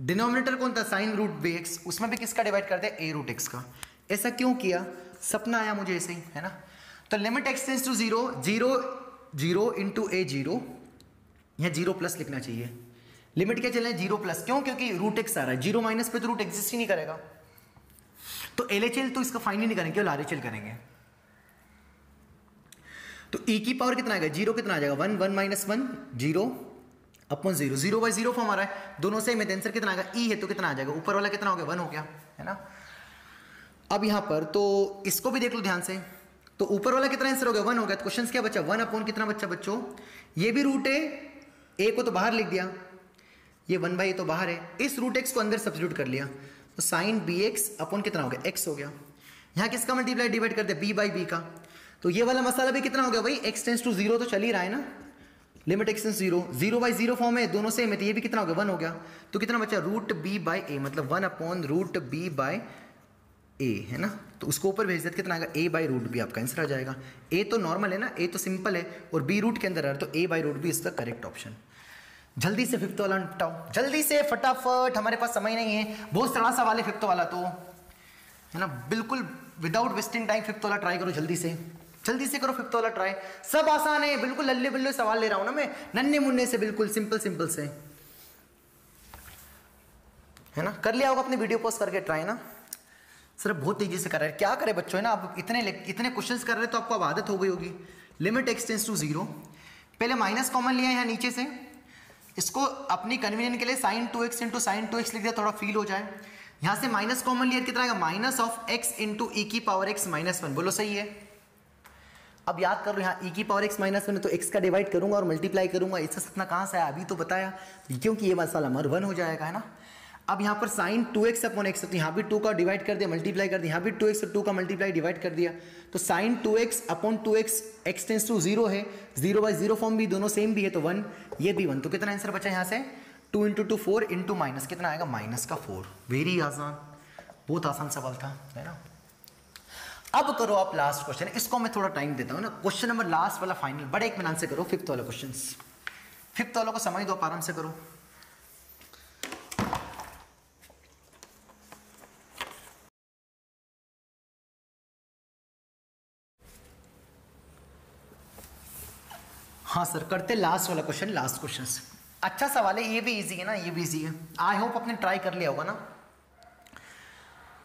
डिनोमिनेटर कौन था साइन रूट bx, उसमें भी किसका डिवाइड कर दिया a√x का। ऐसा क्यों किया, सपना आया मुझे ऐसे ही, है ना। तो limit x tends to 0 0 0 into a0, यह 0 प्लस लिखना चाहिए। लिमिट क्या चल रहा है 0 प्लस, क्यों, क्योंकि √x आ रहा है, 0 माइनस पे तो रूट एग्जिस्ट ही नहीं करेगा, तो LHL तो इसका फाइन ही नहीं करेंगे, केवल RHL करेंगे। तो e की पावर कितना आएगा 0 कितना आ जाएगा 1 1 माइनस 1 0 अपॉन 0, 0/0 फॉर्म आ रहा है, दोनों से में आंसर कितना आएगा e है तो कितना आ जाएगा, ऊपर वाला कितना हो गया 1 हो गया, है ना। अब यहां पर तो इसको भी देख लो ध्यान से, तो ऊपर वाला कितना आंसर हो गया 1 हो गया, तो क्वेश्चन क्या बचा 1 अपॉन कितना बच्चा बच्चों, ये भी रूट है, a को तो बाहर लिख दिया, ये 1/a तो बाहर है, इस √x को अंदर सब्स्टिट्यूट कर लिया, तो साइन bx अपॉन कितना हो गया x हो गया। यहाँ किसका मल्टीप्लाई डिवाइड कर दिया b/b का, तो ये वाला मसाला भी कितना हो गया भाई x टेंस टू 0 तो चल ही रहा है ना, लिमिट x टेंस 0 0/0 फॉर्म है, दोनों सेम है, तो ये भी कितना हो गया 1 हो गया, तो कितना बचा √b/a मतलब 1 अपॉन √b/a, है ना। तो उसको ऊपर भेज देते कितना आएगा a/√b, आपका आंसर आ जाएगा। a तो नॉर्मल है ना, a तो सिंपल है और b रूट के अंदर आ रहा है, तो a/√b इसका करेक्ट ऑप्शन। जल्दी से फिफ्थ वाला निपटाओ, जल्दी से फटाफट, हमारे पास समय नहीं है, बहुत सारा सवाल है फिफ्थ वाला, तो है ना, बिल्कुल विदाउट वेस्टिंग टाइम फिफ्थ वाला ट्राई करो, जल्दी से करो फिफ्थ वाला ट्राई। सब आसान है, बिल्कुल लल्ले बल्ले सवाल ले रहा हूं ना मैं, नन्हे मुन्ने से, बिल्कुल सिंपल से, है ना। कर लिया होगा अपने वीडियो पोस्ट करके ट्राई ना, सिर्फ बहुत तेजी से कर रहे हैं, क्या करे बच्चों, है ना, आप इतने क्वेश्चंस कर रहे हैं तो आपको अब आदत हो गई होगी। लिमिट x टेंड्स टू 0, पहले माइनस कॉमन लिया यहाँ नीचे से, इसको अपनी कन्वीनियंस के लिए sin 2x into sine 2x लिख दिया, थोड़ा फील हो जाए। यहाँ से माइनस कॉमन लिया, कितना आएगा, माइनस ऑफ x इंटू ई की पावर x माइनस 1, बोलो सही है। अब याद कर लो, यहाँ e की पावर x माइनस 1 है तो x का डिवाइड करूंगा और मल्टीप्लाई करूंगा, इससे सपना कहाँ से आया, अभी तो बताया, क्योंकि ये मसाला मर 1 हो जाएगा, है ना। अब यहाँ पर sin 2x अपॉन x, तो यहाँ भी 2 का डिवाइड कर दिया, मल्टीप्लाई कर दिया, यहाँ भी 2x और 2 का मल्टीप्लाई डिवाइड कर दिया, तो sin 2x upon 2x x tends to 0 है, 0/0 फॉर्म भी, दोनों सेम भी है, तो 1, ये भी 1, तो कितना आंसर बचा यहाँ से, 2 इंटू 2 4 इंटू माइनस, कितना आएगा, माइनस का 4। वेरी आसान, बहुत आसान सवाल था, है ना। अब करो आप लास्ट क्वेश्चन, इसको मैं थोड़ा टाइम देता हूँ ना, क्वेश्चन नंबर लास्ट वाला फाइनल, बड़े एक मिनट से करो, फिफ्थ वाला क्वेश्चन, फिफ्थ वालों को समझ दो, आराम से करो। हाँ सर, करते लास्ट वाला क्वेश्चन, लास्ट क्वेश्चन अच्छा सवाल है, ये भी इजी है ना, ये भी इजी है, आई होप आपने ट्राई कर लिया होगा ना।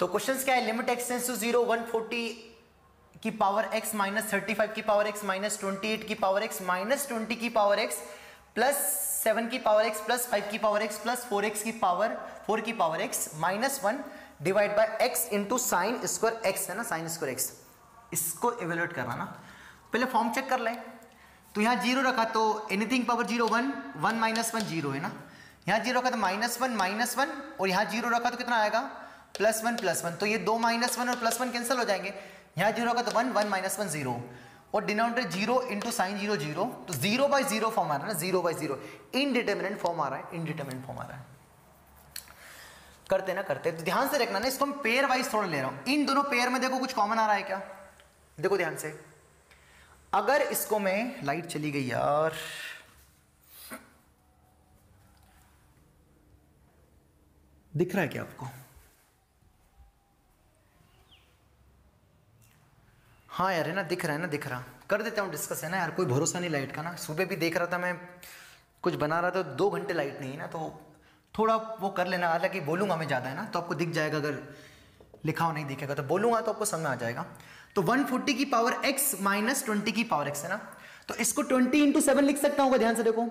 तो क्वेश्चंस क्या है, लिमिट x टेंड्स टू 0, 140 की पावर x माइनस 35 की पावर x माइनस 28 की पावर x माइनस 20 की पावर x प्लस 7 की पावर x प्लस 5 की पावर x प्लस 4x की पावर 4 की power x minus 1 divide by x into sine square x, है ना, साइन स्क्वायर x, इसको इवेल्युएट करना ना। पहले फॉर्म चेक कर लें, तो यहाँ 0 रखा तो एनीथिंग पावर 0 1, 1 माइनस 1 0, है ना। यहाँ 0 रखा तो माइनस 1 और यहाँ 0 रखा तो कितना आएगा, +1 तो ये 2 -1 और +1 कैंसिल हो जाएंगे। यहाँ 0 रखा तो 1 1 माइनस 1 0 और डिनोमिनेटर 0 इंटू साइन 0 0, तो 0/0 फॉर्म आ रहा है ना, 0/0 इनडिटर्मिनेंट फॉर्म आ रहा है, इनडिटर्मिनेंट फॉर्म आ रहा है। करते तो ध्यान से रखना ना, इसको हम पेयर वाइज थोड़ा ले रहा हूँ, इन दोनों पेयर में देखो कुछ कॉमन आ रहा है क्या, देखो ध्यान से। अगर इसको मैं, लाइट चली गई यार, दिख रहा है क्या आपको, हाँ यार, है ना, दिख रहा है ना, दिख रहा, कर देता हूँ डिस्कस, है ना यार, कोई भरोसा नहीं लाइट का ना। सुबह भी देख रहा था मैं, कुछ बना रहा था, 2 घंटे लाइट नहीं है ना, तो थोड़ा वो कर लेना, हालांकि बोलूंगा मैं ज़्यादा, है ना, तो आपको दिख जाएगा, अगर लिखा हो नहीं दिखेगा तो बोलूंगा तो आपको समझ में आ जाएगा। तो 140 की पावर x माइनस 20 की पावर x, है ना, तो इसको 20 इंटू 7 लिख सकता हूँ, ध्यान से देखो,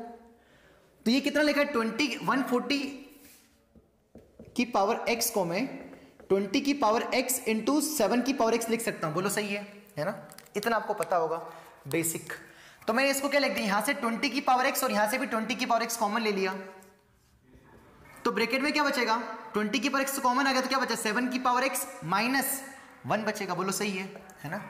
तो ये कितना लिखा है, 140 की पावर x को मैं 20 की पावर x इंटू 7 की पावर x लिख सकता हूँ, बोलो सही है ना, इतना आपको पता होगा बेसिक। तो मैंने इसको क्या लिख दिया, यहां से 20 की पावर x और यहां से भी 20 की पावर x कॉमन ले लिया, तो ब्रैकेट में क्या बचेगा, 20 की पावर x कॉमन आ गया तो क्या बचा, 7 की पावर x माइनस 1 बचेगा, बोलो सही है ना।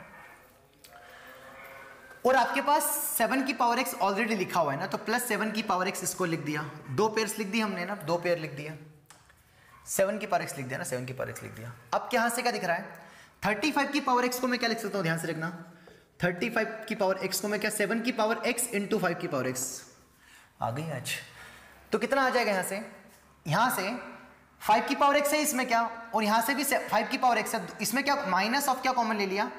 और आपके पास 7 की पावर x ऑलरेडी लिखा हुआ है ना, तो प्लस 7 की पावर x इसको लिख दिया, 2 पेयर्स लिख दिए हमने ना, 2 पेयर लिख दिया, 7 की पावर x लिख दिया ना, 7 की पावर x लिख दिया। अब यहां से क्या दिख रहा है, 35 की पावर x को मैं क्या लिख सकता हूं, ध्यान से रखना, 35 की पावर x को मैं क्या, 7 की पावर x इंटू 5 की पावर x आ गई आज, तो कितना आ जाएगा, यहां से 5 की पावर x है इसमें क्या, और यहां से भी 5 की पावर x है, इसमें क्या माइनस ऑफ क्या कॉमन ले लिया,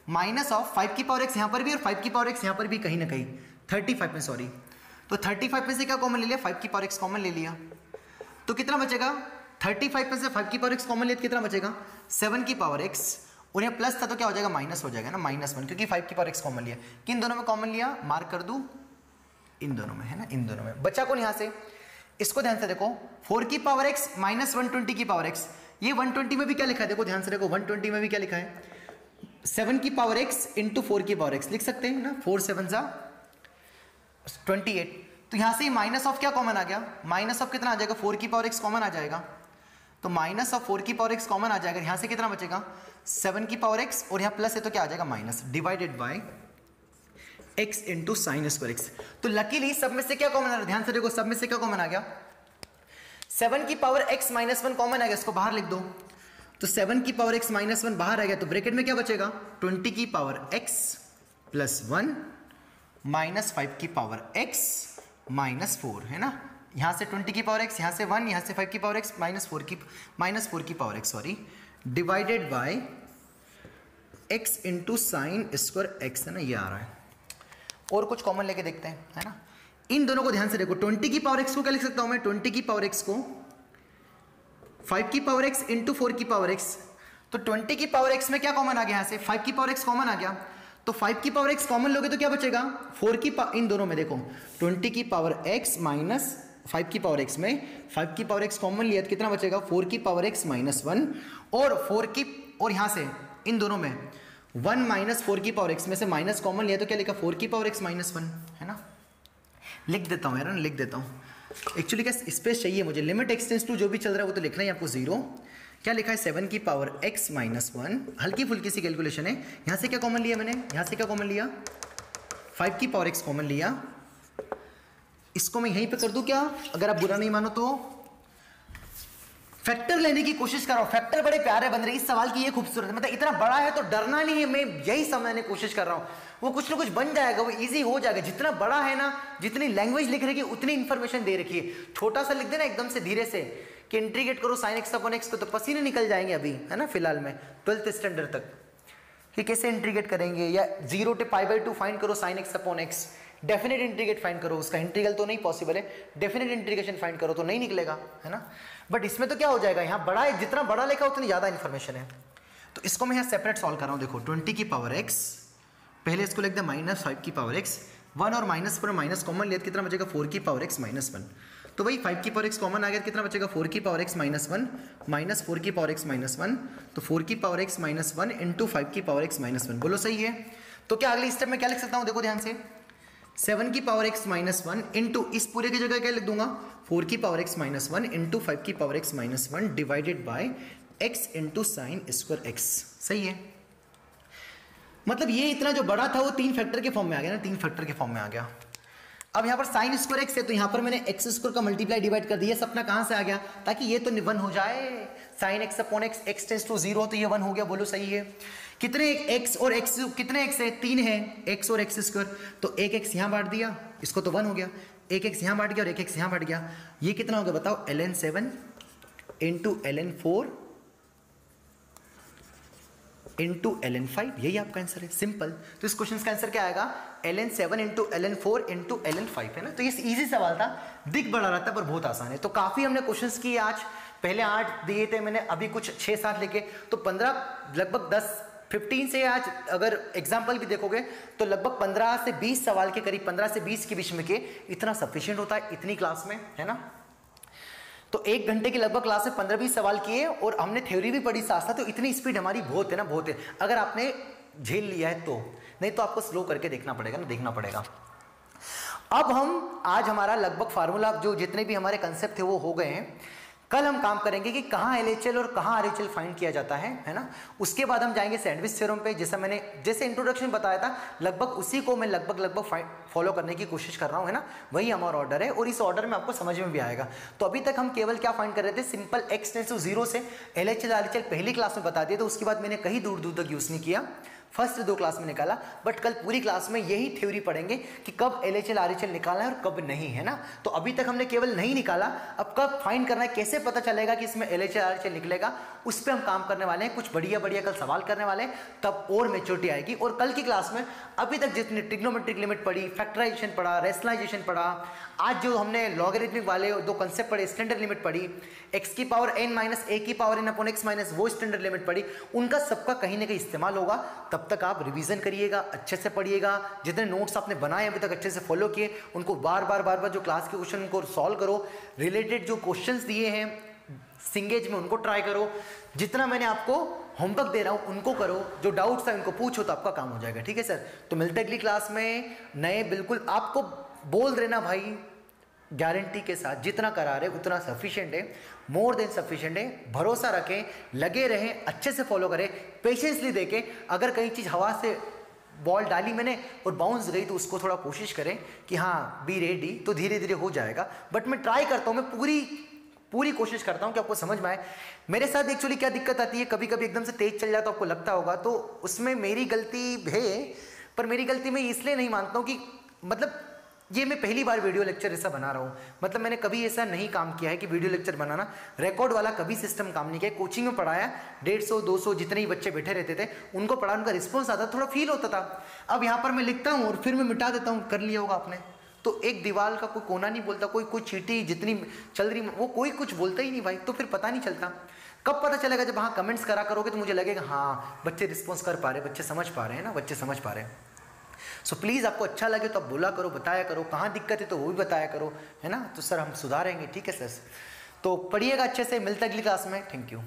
माइनस ऑफ 5 की पावर x यहां पर भी और 5 की पावर x यहां पर भी, कहीं ना कहीं 35 में, सॉरी, तो 35 में से क्या कॉमन ले लिया, 5 की पावर x कॉमन ले लिया, तो कितना बचेगा, 35 में से 5 की पावर x कॉमन लिया, कितना बचेगा, 7 की पावर x, और यहाँ प्लस था तो क्या हो जाएगा, माइनस हो जाएगा ना, -1, क्योंकि 5 की पावर x कॉमन लिया, किन दोनों में कॉमन लिया, मार्क कर दूं, इन दोनों में, है ना, इन दोनों में बचा कौन, यहां से इसको ध्यान से देखो, 4 की पावर x माइनस 120 की पावर x, ये 120 में भी क्या लिखा है, देखो ध्यान से देखो, 120 में भी क्या लिखा है, 7 की पावर x इंटू 4 की पावर x लिख सकते हैं ना, 4 7 जा 28, तो यहां से माइनस ऑफ क्या कॉमन आ गया, माइनस ऑफ कितना आ जाएगा, 4 की पावर x कॉमन आ जाएगा, तो माइनस ऑफ 4 की पावर x कॉमन आ जाएगा, यहां से कितना बचेगा, 7 की पावर x और यहाँ प्लस है तो क्या आ जाएगा, minus, divided by x into sine square x। तो लकीली सब में से क्या कॉमन आ रहा है, ध्यान से देखो, सब में से क्या कॉमन आ गया, 7 की पावर x माइनस 1 कॉमन आ गया, इसको बाहर लिख दो, तो 7 की पावर x माइनस 1 बाहर आ गया, तो ब्रैकेट में क्या बचेगा, 20 की पावर x प्लस 1 माइनस 5 की पावर x माइनस 4, है ना, यहाँ से 20 की पावर x, यहाँ से 1, यहाँ से 5 की पावर x, -4 की power x sorry, divided by x into sine square x, है ना, ये आ रहा है। और कुछ कॉमन लेके देखते हैं, है ना। इन दोनों को ध्यान से देखो, 20 की पावर x को क्या लिख सकता हूं मैं, 20 की पावर x को 5 की पावर x इंटू 4 की पावर x। तो 20 की पावर x में क्या कॉमन आ गया, यहाँ से 5 की पावर x कॉमन आ गया, तो 5 की पावर x कॉमन लोगे तो क्या बचेगा, 4 की इन दोनों में देखो 20 की पावर x माइनस 5 की पावर x में 5 की पावर x कॉमन लिया तो कितना बचेगा, 4 की पावर x माइनस 1, और 4 की, और यहाँ से इन दोनों में 1 माइनस 4 की पावर x में से माइनस कॉमन लिया तो क्या लिखा, 4 की पावर x माइनस 1, है ना। लिख देता हूँ यार, लिख देता हूँ, एक्चुअली क्या स्पेस चाहिए मुझे, लिमिट x टेंड्स टू जो भी चल रहा है वो तो लिखना ही आपको 0। क्या लिखा है, 7 की पावर x माइनस 1, हल्की फुल्की सी कैलकुलेशन है। यहाँ से क्या कॉमन लिया मैंने, यहाँ से क्या कॉमन लिया, 5 की पावर x कॉमन लिया, इसको मैं यहीं पे कर दूं क्या, अगर आप बुरा नहीं मानो तो। फैक्टर लेने की कोशिश कर रहा हूं, फैक्टर बड़े प्यारे बन रहे हैं, इस सवाल की ये खूबसूरत है, मतलब इतना बड़ा है तो डरना नहीं है, मैं यही समझने की कोशिश कर रहा हूं, वो कुछ ना कुछ बन जाएगा, वो इजी हो जाएगा। जितना बड़ा है ना, जितनी लैंग्वेज लिख रखी है उतनी इंफॉर्मेशन दे रखी है, छोटा सा लिख देना एकदम से धीरे से कि इंटीग्रेट करो साइन एक्स अपॉन एक्स को, तो पसीने निकल जाएंगे अभी, है ना, फिलहाल में 12th स्टैंडर्ड तक कि कैसे इंटीग्रेट करेंगे, या 0 to π/2 फाइंड करो sign x upon x, definite integrate find करो, उसका इंटीग्रल तो नहीं पॉसिबल है, डेफिनेट इंटीग्रेशन फाइंड करो तो नहीं निकलेगा, है ना। बट इसमें तो क्या हो जाएगा, यहाँ बड़ा है, जितना बड़ा लिखा उतनी ज्यादा इंफॉर्मेशन है। तो इसको मैं यहाँ सेपरेट सॉल्व कर रहा हूँ, देखो 20 की पावर x, पहले इसको लिख दे -5 की पावर x, 1 और माइनस पर माइनस कॉमन लिया कितना बचेगा, 4 की पावर x माइनस 1, तो भाई 5 की पावर x कॉमन आ गया, कितना बचेगा, 4 की पावर x माइनस 1 माइनस 4 की पावर x माइनस 1, तो 4 की पावर x माइनस 1 इंटू 5 की पावर x माइनस 1, बोलो सही है। तो क्या अगले स्टेप में क्या लिख सकता हूँ, देखो ध्यान से, 7 की पावर x माइनस 1 इंटू इस पूरे की जगह क्या लिख दूंगा, 4 की पावर x माइनस 1 इंटू 5 की power x minus 1 divided by x into sine square x, सही है। मतलब ये इतना जो बड़ा था वो 3 फैक्टर के फॉर्म में आ गया ना, 3 फैक्टर के फॉर्म में आ गया। अब यहाँ पर साइन स्क्वायर x है तो यहाँ पर मैंने x स्क्वायर का मल्टीप्लाई डिवाइड कर दिया, सपना कहाँ से आ गया, ताकि ये तो 1 हो जाए, sine x upon x, x tends to 0 तो ये 1 हो गया, बोलो सही है। कितने x और x, कितने x है, 3 है, x और x स्क्वायर, तो एक x यहाँ बांट दिया, इसको तो 1 हो गया, एक x यहाँ बांट गया और एक x यहाँ बांट गया, ये कितना हो गया बताओ, ln 7 into ln 4 into ln 5, यही आपका आंसर है, सिंपल। तो इस क्वेश्चन का आंसर क्या आएगा, ln 7 into ln 4 into ln 5, है ना। तो ये इजी सवाल था, दिख बड़ा रहता पर बहुत आसान है। तो काफी हमने क्वेश्चंस किए आज, पहले 8 दिए थे मैंने, अभी कुछ 6-7 लेके, तो 15 लगभग 10-15 से आज अगर एग्जाम्पल भी देखोगे तो लगभग 15 से 20 सवाल के करीब, 15 से 20 के बीच में के इतना सफिशिएंट होता है इतनी क्लास में, है ना। तो 1 घंटे की लगभग क्लास में 15-20 सवाल किए और हमने थ्योरी भी पढ़ी साथ साथ, तो इतनी स्पीड हमारी बहुत है ना, बहुत है, अगर आपने झेल लिया है तो, नहीं तो आपको स्लो करके देखना पड़ेगा ना, देखना पड़ेगा। अब हम आज हमारा लगभग फार्मूला जो जितने भी हमारे कंसेप्ट थे वो हो गए हैं। कल हम काम करेंगे कि कहाँ LHL और कहाँ RHL फाइंड किया जाता है ना। उसके बाद हम जाएंगे सैंडविच थ्योरम पे, जैसे इंट्रोडक्शन बताया था, लगभग उसी को मैं लगभग फॉलो करने की कोशिश कर रहा हूँ, है ना। वही हमारा ऑर्डर है और इस ऑर्डर में आपको समझ में भी आएगा। तो अभी तक हम केवल क्या फाइंड कर रहे थे, सिंपल x टेंड्स टू 0 से LHL RHL पहली क्लास में बता दिया, तो उसके बाद मैंने कहीं दूर दूर तक यूज नहीं किया, फर्स्ट 2 क्लास में निकाला। बट कल पूरी क्लास में यही थ्योरी पढ़ेंगे कि कब LHL RHL निकालना है और कब नहीं, है ना। तो अभी तक हमने केवल नहीं निकाला, अब कब फाइंड करना है, कैसे पता चलेगा कि इसमें LHL RHL निकलेगा, उस पर हम काम करने वाले हैं। कुछ बढ़िया बढ़िया कल सवाल करने वाले हैं, तब और मैच्योरिटी आएगी। और कल की क्लास में अभी तक जितने ट्रिग्नोमेट्रिक लिमिट पढ़ी, फैक्टराइजेशन पढ़ा, रेशनलाइजेशन पढ़ा, आज जो हमने लॉगरिथमिक वाले 2 कंसेप्ट पढ़े, स्टैंडर्ड लिमिट पढ़ी, x की पावर n माइनस a की power n upon x minus, वो स्टैंडर्ड लिमिट पढ़ी, उनका सबका कहीं ना कहीं इस्तेमाल होगा। तब तक आप रिवीजन करिएगा, अच्छे से पढ़िएगा, जितने नोट्स आपने बनाए अभी तक अच्छे से फॉलो किए, उनको बार बार जो क्लास के क्वेश्चन उनको सॉल्व करो, रिलेटेड जो क्वेश्चंस दिए हैं सिंगेज में उनको ट्राई करो, जितना मैंने आपको होमवर्क दे रहा हूँ उनको करो, जो डाउट्स है उनको पूछो, तो आपका काम हो जाएगा, ठीक है सर। तो मिलते हैं अगली क्लास में नए, बिल्कुल आपको बोल देना भाई, गारंटी के साथ जितना करा रहे उतना सफिशिएंट है, मोर देन सफिशिएंट है। भरोसा रखें, लगे रहें, अच्छे से फॉलो करें, पेशेंसली देखें। अगर कहीं चीज़ हवा से बॉल डाली मैंने और बाउंस गई तो उसको थोड़ा कोशिश करें कि हाँ बी रेडी, तो धीरे धीरे हो जाएगा। बट मैं ट्राई करता हूँ, मैं पूरी कोशिश करता हूँ कि आपको समझ में आए। मेरे साथ एक्चुअली क्या दिक्कत आती है, कभी कभी एकदम से तेज चल जाता, आपको लगता होगा, तो उसमें मेरी गलती है। पर मेरी गलती मैं इसलिए नहीं मानता हूँ कि मतलब ये मैं पहली बार वीडियो लेक्चर ऐसा बना रहा हूँ, मतलब मैंने कभी ऐसा नहीं काम किया है कि वीडियो लेक्चर बनाना, रिकॉर्ड वाला कभी सिस्टम काम नहीं किया। कोचिंग में पढ़ाया, 150 200 जितने ही बच्चे बैठे रहते थे उनको पढ़ा, उनका रिस्पॉन्स आता, थोड़ा फील होता था। अब यहाँ पर मैं लिखता हूँ और फिर मैं मिटा देता हूँ, कर लिया होगा आपने। तो एक दीवार का कोई कोना नहीं बोलता, कोई चीटी जितनी चल रही वो कोई कुछ बोलता ही नहीं भाई, तो फिर पता नहीं चलता। कब पता चलेगा? जब हाँ कमेंट्स करा करोगे तो मुझे लगेगा हाँ बच्चे रिस्पॉन्स कर पा रहे, बच्चे समझ पा रहे हैं ना, बच्चे समझ पा रहे हैं। सो प्लीज़ आपको अच्छा लगे तो आप बोला करो, बताया करो, कहाँ दिक्कत है तो वो भी बताया करो, है ना। तो सर हम सुधारेंगे, ठीक है सर। तो पढ़िएगा अच्छे से, मिलते अगली क्लास में, थैंक यू।